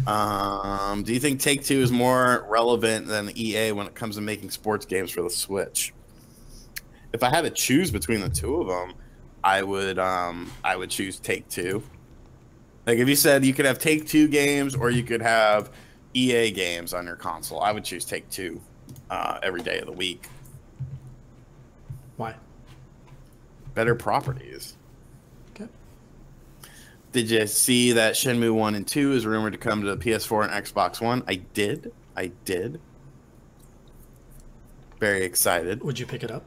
S2: Do you think Take-Two is more relevant than EA when it comes to making sports games for the Switch? If I had to choose between the two of them, I would choose Take-Two. Like if you said you could have Take-Two games or you could have EA games on your console, I would choose Take-Two every day of the week.
S1: Why?
S2: Better properties.
S1: Okay.
S2: Did you see that Shenmue 1 and 2 is rumored to come to the PS4 and Xbox One? I did. Very excited.
S1: Would you pick it up?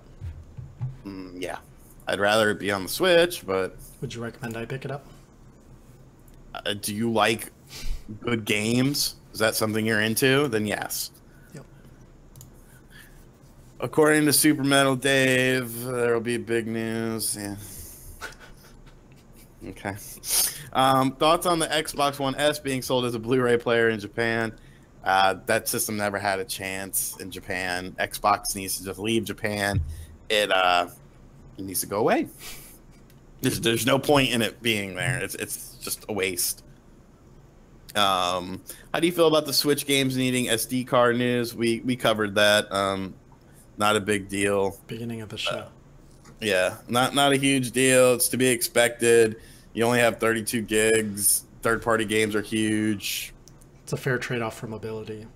S2: Yeah. I'd rather it be on the Switch, but...
S1: Would you recommend I pick it up?
S2: Do you like good games? Is that something you're into? Then yes.
S1: Yep.
S2: According to Super Metal Dave, there will be big news. Yeah. Okay. Thoughts on the Xbox One S being sold as a Blu-ray player in Japan? That system never had a chance in Japan. Xbox needs to just leave Japan. It needs to go away. There's no point in it being there. It's just a waste. How do you feel about the Switch games needing SD card news? We covered that. Not a big deal.
S1: Beginning of the show.
S2: Yeah, not a huge deal. It's to be expected. You only have 32 gigs. Third-party games are huge.
S1: It's a fair trade-off for mobility.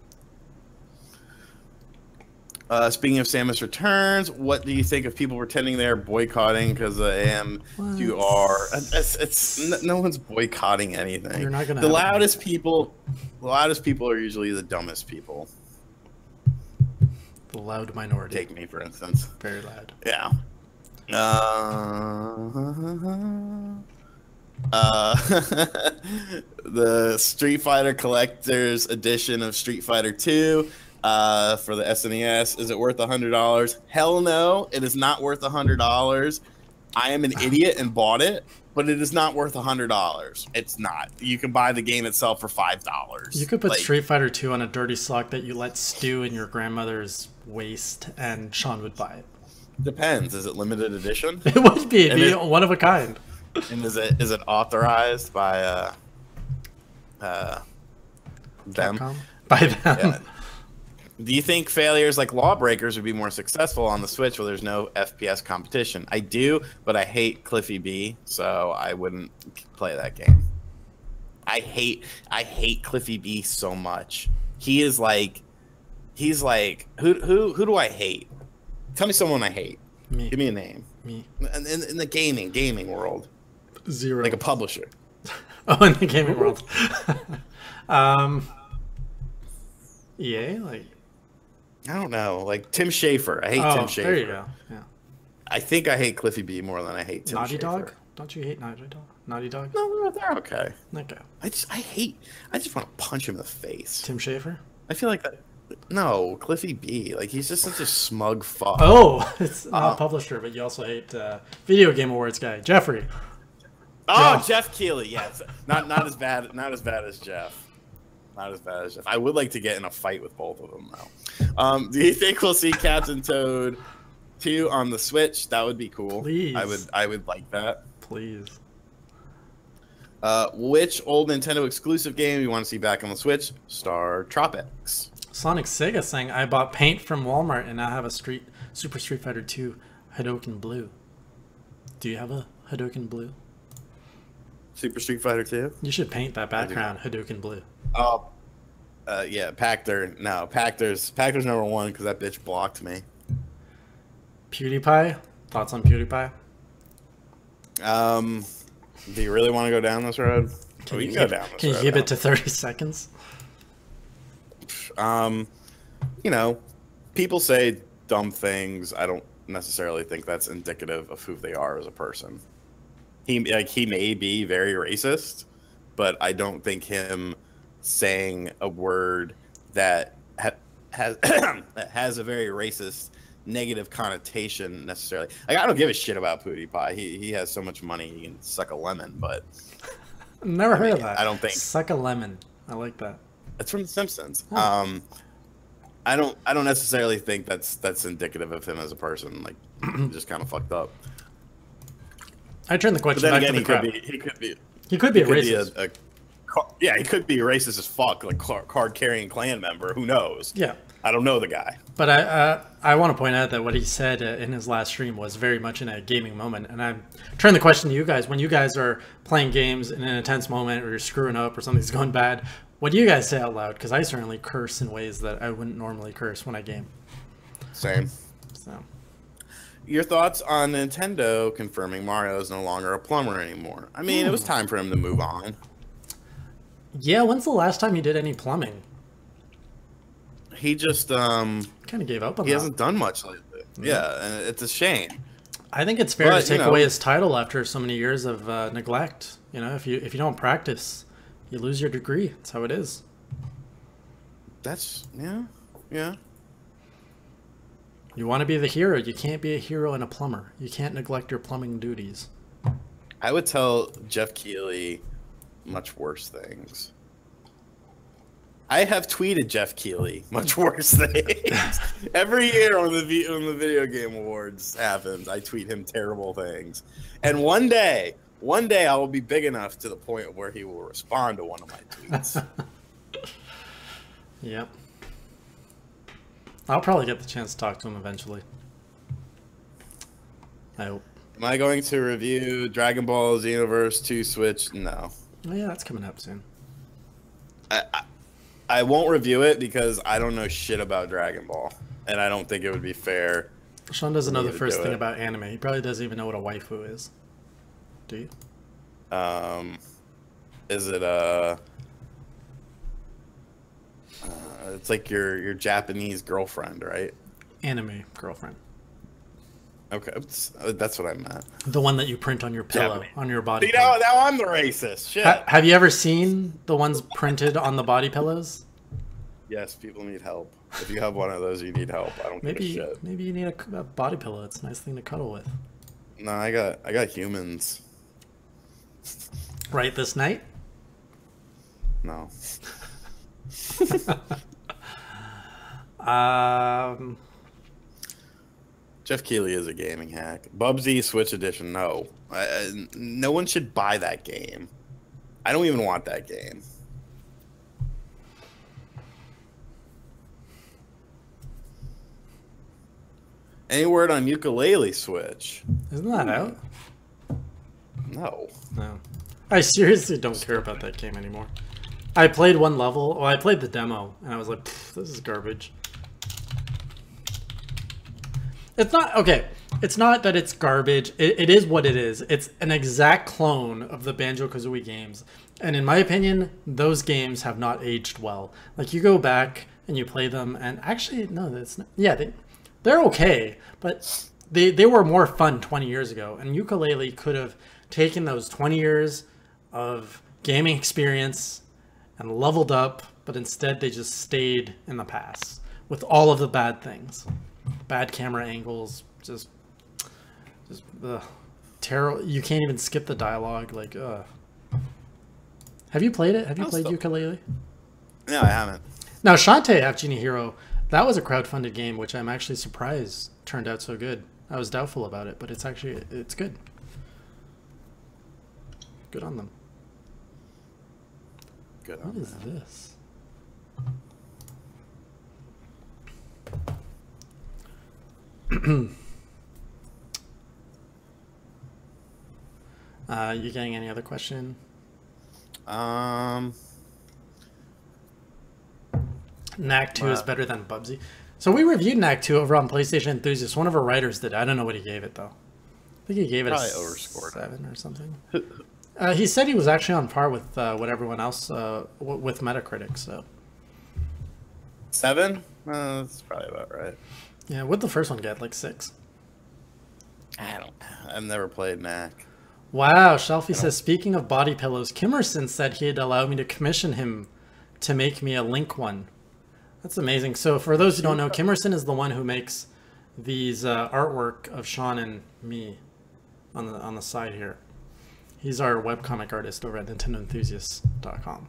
S2: Speaking of Samus Returns, what do you think of people pretending they're boycotting because of AMQR? It's no one's boycotting anything.
S1: You're not gonna.
S2: The loudest people are usually the dumbest people.
S1: The loud minority.
S2: Take me, for instance.
S1: Very loud.
S2: Yeah. The Street Fighter Collector's Edition of Street Fighter 2 for the SNES. Is it worth $100? Hell no, it is not worth $100. I am an idiot and bought it, but it is not worth $100. It's not. You can buy the game itself for $5.
S1: You could put Street Fighter 2 on a dirty sock that you let stew in your grandmother's waist, and Sean would buy it.
S2: Depends. Is it limited edition?
S1: It would be. It'd be one of a kind.
S2: And is it authorized by them?
S1: Capcom? By them.
S2: Yeah. Do you think failures like Lawbreakers would be more successful on the Switch where there's no FPS competition? I do, but I hate Cliffy B, so I wouldn't play that game. I hate Cliffy B so much. He's like who do I hate? Tell me someone I hate.
S1: Me.
S2: Give me a name.
S1: Me.
S2: In the gaming world.
S1: Zero.
S2: Like a publisher.
S1: Oh, in the gaming world. EA? Like,
S2: I don't know. Like Tim Schafer. I hate Tim Schafer.
S1: There you go. Yeah.
S2: I think I hate Cliffy B more than I hate Tim
S1: Naughty
S2: Schafer.
S1: Dog? Don't you hate Naughty Dog? Naughty Dog?
S2: No, they're okay.
S1: Okay.
S2: I just want to punch him in the face.
S1: Tim Schafer?
S2: I feel like that. No, Cliffy B. Like he's just such a smug fuck.
S1: Oh, it's not a publisher, but you also hate Video Game Awards guy, Jeffrey.
S2: Oh, Jeff Keighley. Yes, not as bad. Not as bad as Jeff. Not as bad as Jeff. I would like to get in a fight with both of them though. Do you think we'll see Captain Toad 2 on the Switch? That would be cool.
S1: Please.
S2: I would like that.
S1: Please.
S2: Which old Nintendo exclusive game you want to see back on the Switch? Star Tropics.
S1: Sonic Sega saying, I bought paint from Walmart and now have a Super Street Fighter 2 Hadouken Blue. Do you have a Hadouken Blue?
S2: Super Street Fighter 2?
S1: You should paint that background Hadouken Blue.
S2: Oh, yeah, Pactor. No, Pactor's number one because that bitch blocked me.
S1: PewDiePie? Thoughts on PewDiePie?
S2: Do you really want to go down this road?
S1: Can you give it to 30 seconds?
S2: You know, people say dumb things. I don't necessarily think that's indicative of who they are as a person. He may be very racist, but I don't think him saying a word that has that has a very racist negative connotation necessarily. Like, I don't give a shit about PewDiePie. He has so much money he can suck a lemon, but
S1: never heard of that.
S2: I don't think
S1: suck a lemon. I like that.
S2: That's from The Simpsons.
S1: Oh.
S2: I don't necessarily think that's indicative of him as a person. Like, just kind of fucked up.
S1: I turn the question back to the crowd.
S2: He could be
S1: a racist.
S2: a Yeah, he could be racist as fuck, like card-carrying clan member. Who knows?
S1: Yeah.
S2: I don't know the guy.
S1: But I want to point out that what he said in his last stream was very much in a gaming moment. And I'm turning the question to you guys. When you guys are playing games in an intense moment or you're screwing up or something's going bad, what do you guys say out loud? Because I certainly curse in ways that I wouldn't normally curse when I game.
S2: Same.
S1: So,
S2: your thoughts on Nintendo confirming Mario is no longer a plumber anymore? I mean, it was time for him to move on.
S1: Yeah, when's the last time he did any plumbing?
S2: He just
S1: kind of gave up on that.
S2: He hasn't done much lately. Yeah, and it's a shame.
S1: I think it's fair to take away his title after so many years of neglect. You know, if you don't practice, you lose your degree. That's how it is.
S2: That's yeah.
S1: You want to be the hero. You can't be a hero and a plumber. You can't neglect your plumbing duties.
S2: I would tell Jeff Keighley much worse things. I have tweeted Jeff Keighley much worse things. Every year when the video game awards happens, I tweet him terrible things. And one day I will be big enough to the point where he will respond to one of my tweets.
S1: Yep. I'll probably get the chance to talk to him eventually. I hope.
S2: Am I going to review Dragon Ball Xenoverse 2 Switch? No.
S1: Oh yeah, that's coming up soon.
S2: I won't review it because I don't know shit about Dragon Ball, and I don't think it would be fair.
S1: Sean doesn't know the first thing about anime. He probably doesn't even know what a waifu is. Do you?
S2: Is it it's like your Japanese girlfriend, right?
S1: Anime girlfriend.
S2: Okay, that's what I meant.
S1: The one that you print on your pillow, on your body.
S2: See, now I'm the racist. Shit.
S1: Have you ever seen the ones printed on the body pillows?
S2: Yes, people need help. If you have one of those, you need help. I don't give a shit.
S1: Maybe you need a body pillow. It's a nice thing to cuddle with.
S2: No, I got humans.
S1: Right this night?
S2: No. Jeff Keighley is a gaming hack. Bubsy Switch Edition, no. No one should buy that game. I don't even want that game. Any word on Ukulele Switch?
S1: Isn't that out?
S2: No.
S1: No. I seriously don't care about that game anymore. I played one level. Well, I played the demo, and I was like, this is garbage. It's not... Okay, it's not that it's garbage. It is what it is. It's an exact clone of the Banjo-Kazooie games. And in my opinion, those games have not aged well. Like, you go back and you play them, and actually, no, that's not... Yeah, they're okay, but they were more fun 20 years ago. And Ukulele could have taken those 20 years of gaming experience and leveled up, but instead they just stayed in the past with all of the bad things. Bad camera angles, just terrible. You can't even skip the dialogue. Like, have you played it? Have you played Ukulele?
S2: No, I haven't.
S1: Now, Shantae Half Genie Hero, that was a crowdfunded game, which I'm actually surprised turned out so good. I was doubtful about it, but it's good. Good on them.
S2: Good on them.
S1: What is this? You getting any other question? Knack 2 is better than Bubsy. So we reviewed Knack 2 over on PlayStation Enthusiast. One of our writers did. I don't know what he gave it, though. I think he gave it a 7 or something. He said he was actually on par with what everyone else with Metacritic. So
S2: 7? That's probably about right.
S1: Yeah, what'd the first one get? Like 6?
S2: I've never played Knack.
S1: Wow, Shelfie says, speaking of body pillows, Kimmerson said he'd allow me to commission him to make me a Link one. That's amazing. So for those who don't know, Kimmerson is the one who makes these artwork of Sean and me on the side here. He's our webcomic artist over at NintendoEnthusiast.com.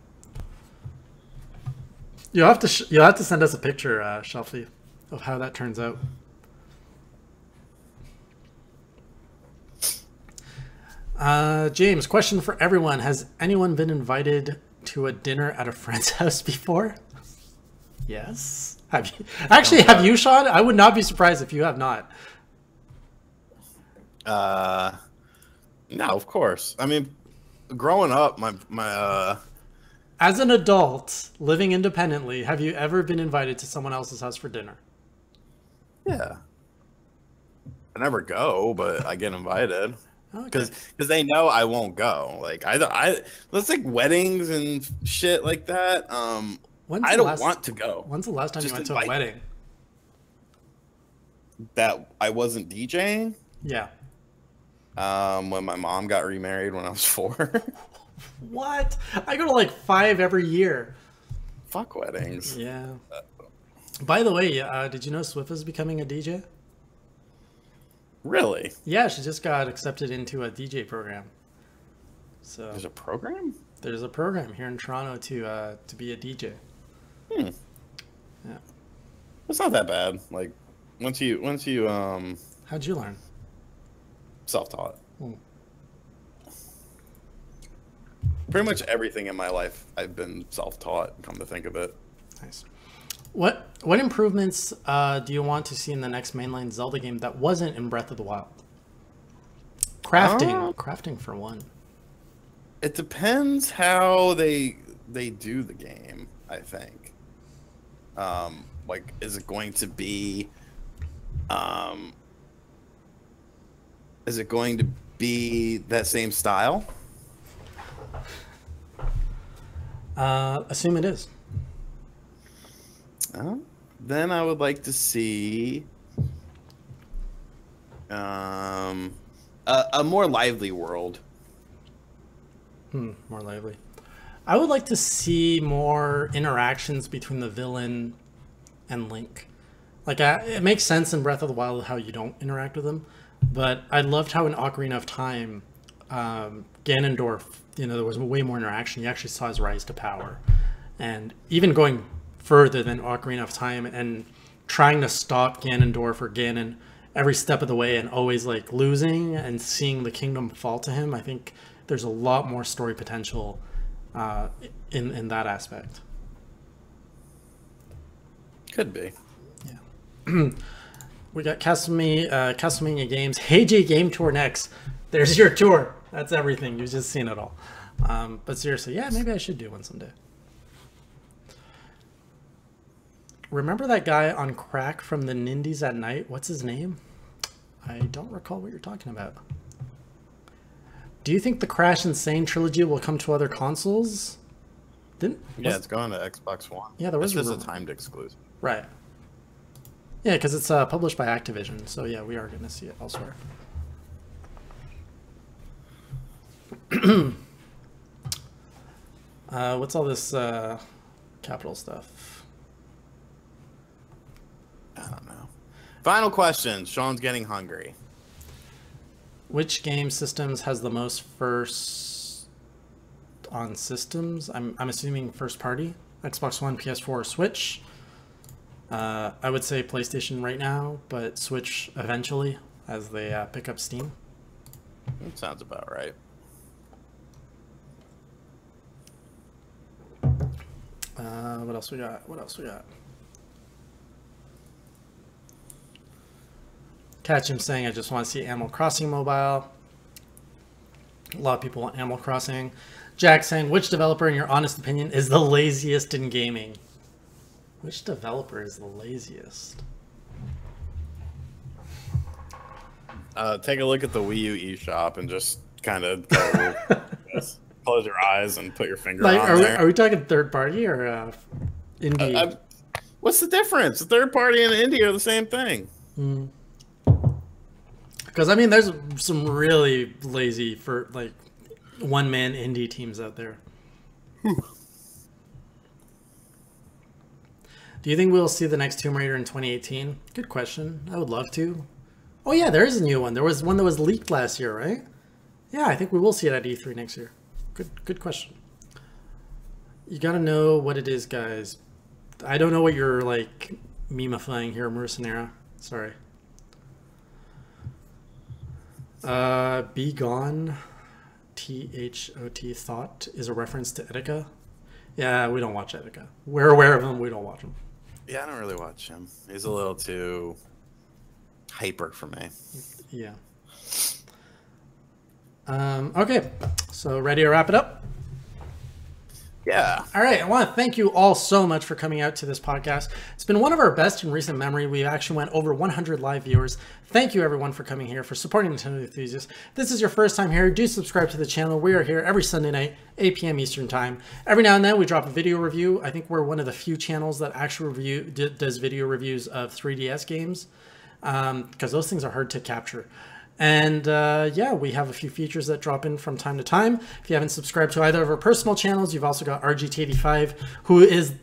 S1: You'll have to send us a picture, Shelfie, of how that turns out. James, question for everyone. Has anyone been invited to a dinner at a friend's house before? Yes. Have you? Actually, have you, Sean? I would not be surprised if you have not.
S2: No, of course. I mean, growing up,
S1: As an adult living independently, have you ever been invited to someone else's house for dinner?
S2: yeah. I never go, but I get invited.
S1: Okay.
S2: Because they know I won't go. Like let's like weddings and shit like that. I don't want to go.
S1: When's the last time
S2: Just
S1: you went to a wedding?
S2: That I wasn't DJing.
S1: Yeah.
S2: When my mom got remarried when I was 4.
S1: What? I go to like 5 every year.
S2: Fuck weddings.
S1: Yeah. By the way, did you know Swift is becoming a DJ?
S2: Really?
S1: Yeah, she just got accepted into a DJ program. So
S2: there's a program?
S1: There's a program here in Toronto to be a DJ.
S2: Yeah. It's not that bad. Like once you
S1: how'd you learn?
S2: Self-taught. Pretty much everything in my life I've been self-taught, come to think of it.
S1: Nice. What improvements do you want to see in the next mainline Zelda game that wasn't in Breath of the Wild? Crafting for one.
S2: It depends how they do the game, I think. Like, is it going to be that same style?
S1: Assume it is.
S2: Then I would like to see a more lively world.
S1: More lively. I would like to see more interactions between the villain and Link. Like, it makes sense in Breath of the Wild how you don't interact with him, but I loved how in Ocarina of Time, Ganondorf, there was way more interaction. You actually saw his rise to power. And even going further than Ocarina of Time and trying to stop Ganondorf or Ganon every step of the way and always like losing and seeing the kingdom fall to him, I think there's a lot more story potential in that aspect.
S2: Could be.
S1: Yeah. We got Castlevania Games. Hey J Game Tour next. There's your tour. That's everything. You've just seen it all. But seriously, yeah, maybe I should do one someday. Remember that guy on crack from the Nindies at Night? What's his name? I don't recall what you're talking about. Do you think the Crash Insane trilogy will come to other consoles?
S2: It's going to Xbox One.
S1: Yeah, there was
S2: a timed exclusive.
S1: Right. Yeah, because it's published by Activision. So yeah, we are going to see it elsewhere. What's all this capital stuff?
S2: I don't know. Final question. Sean's getting hungry.
S1: Which game systems has the most first on systems? I'm assuming first party. Xbox One, PS4, or Switch. I would say PlayStation right now, but Switch eventually as they pick up Steam.
S2: That sounds about right.
S1: What else we got? Catch him saying, I just want to see Animal Crossing mobile. A lot of people want Animal Crossing. Jack saying, which developer, in your honest opinion, is the laziest in gaming? Which developer is the laziest?
S2: Take a look at the Wii U eShop and just kind of go, close your eyes and put your finger on there.
S1: Are we talking third party or indie?
S2: What's the difference? The third party and indie are the same thing.
S1: Because I mean, there's some really lazy for like one-man indie teams out there. Do you think we'll see the next Tomb Raider in 2018? Good question. I would love to. Oh yeah, there is a new one. There was one that was leaked last year, right? Yeah, I think we will see it at E3 next year. Good question. You gotta know what it is, guys. I don't know what you're like memifying here, Mercenera. Sorry. Be Gone, THOT, thought, is a reference to Etika. Yeah, we don't watch Etika. We're aware of him. We don't watch him.
S2: Yeah, I don't really watch him. He's a little too hyper for me.
S1: Yeah. Okay, so ready to wrap it up?
S2: Yeah.
S1: All right, I want to thank you all so much for coming out to this podcast. It's been one of our best in recent memory. We actually went over 100 live viewers. Thank you, everyone, for coming here, for supporting Nintendo Enthusiast. If this is your first time here, do subscribe to the channel. We are here every Sunday night, 8 p.m. Eastern Time. Every now and then, we drop a video review. I think we're one of the few channels that actually does video reviews of 3DS games, because those things are hard to capture. And yeah, we have a few features that drop in from time to time. If you haven't subscribed to either of our personal channels, you've also got RGT85, who is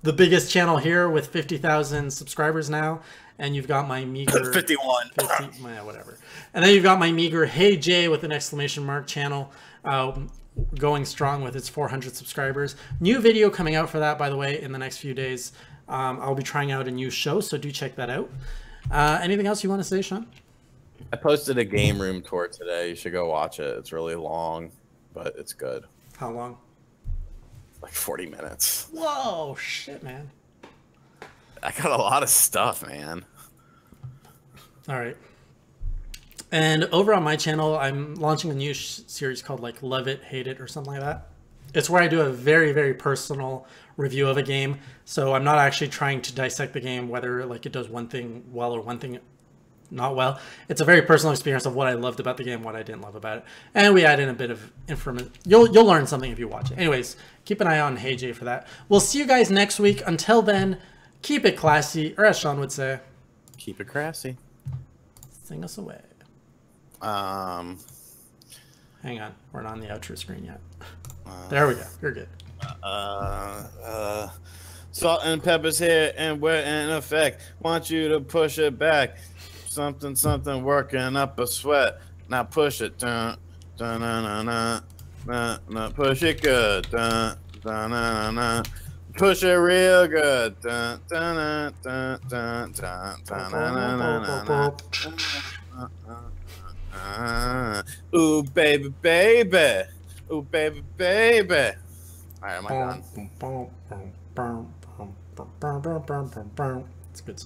S1: the biggest channel here with 50,000 subscribers now. And you've got my meager
S2: 51.
S1: 50, whatever. And then you've got my meager Hey Jay with an exclamation mark channel, going strong with its 400 subscribers. New video coming out for that, by the way, in the next few days. I'll be trying out a new show, so do check that out. Anything else you want to say, Sean?
S2: I posted a game room tour today. You should go watch it. It's really long, but it's good.
S1: How long?
S2: Like 40 minutes.
S1: Whoa, shit, man.
S2: I got a lot of stuff, man.
S1: All right. And over on my channel, I'm launching a new series called like Love It, Hate It, or something like that. It's where I do a very, very personal review of a game. So I'm not actually trying to dissect the game, whether like it does one thing well or one thing not well. It's a very personal experience of what I loved about the game, what I didn't love about it, and we add in a bit of information. You'll learn something if you watch it. Anyways, keep an eye on Hey Jay for that. We'll see you guys next week. Until then, keep it classy, or as Sean would say,
S2: keep it classy.
S1: Sing us away.
S2: Hang
S1: on, we're not on the outro screen yet. There we go. You're good.
S2: Salt and pepper's here and we're in effect. Want you to push it back. Something, something working up a sweat. Now push it. Dun, dun, dun, dun, dun, dun, push it good. Dun, dun, dun, dun. Push it real good. Dun, dun, dun, dun, dun, dun, dun, dun. Ooh, baby, baby. Ooh, baby, baby. All right, am I done?
S1: It's good.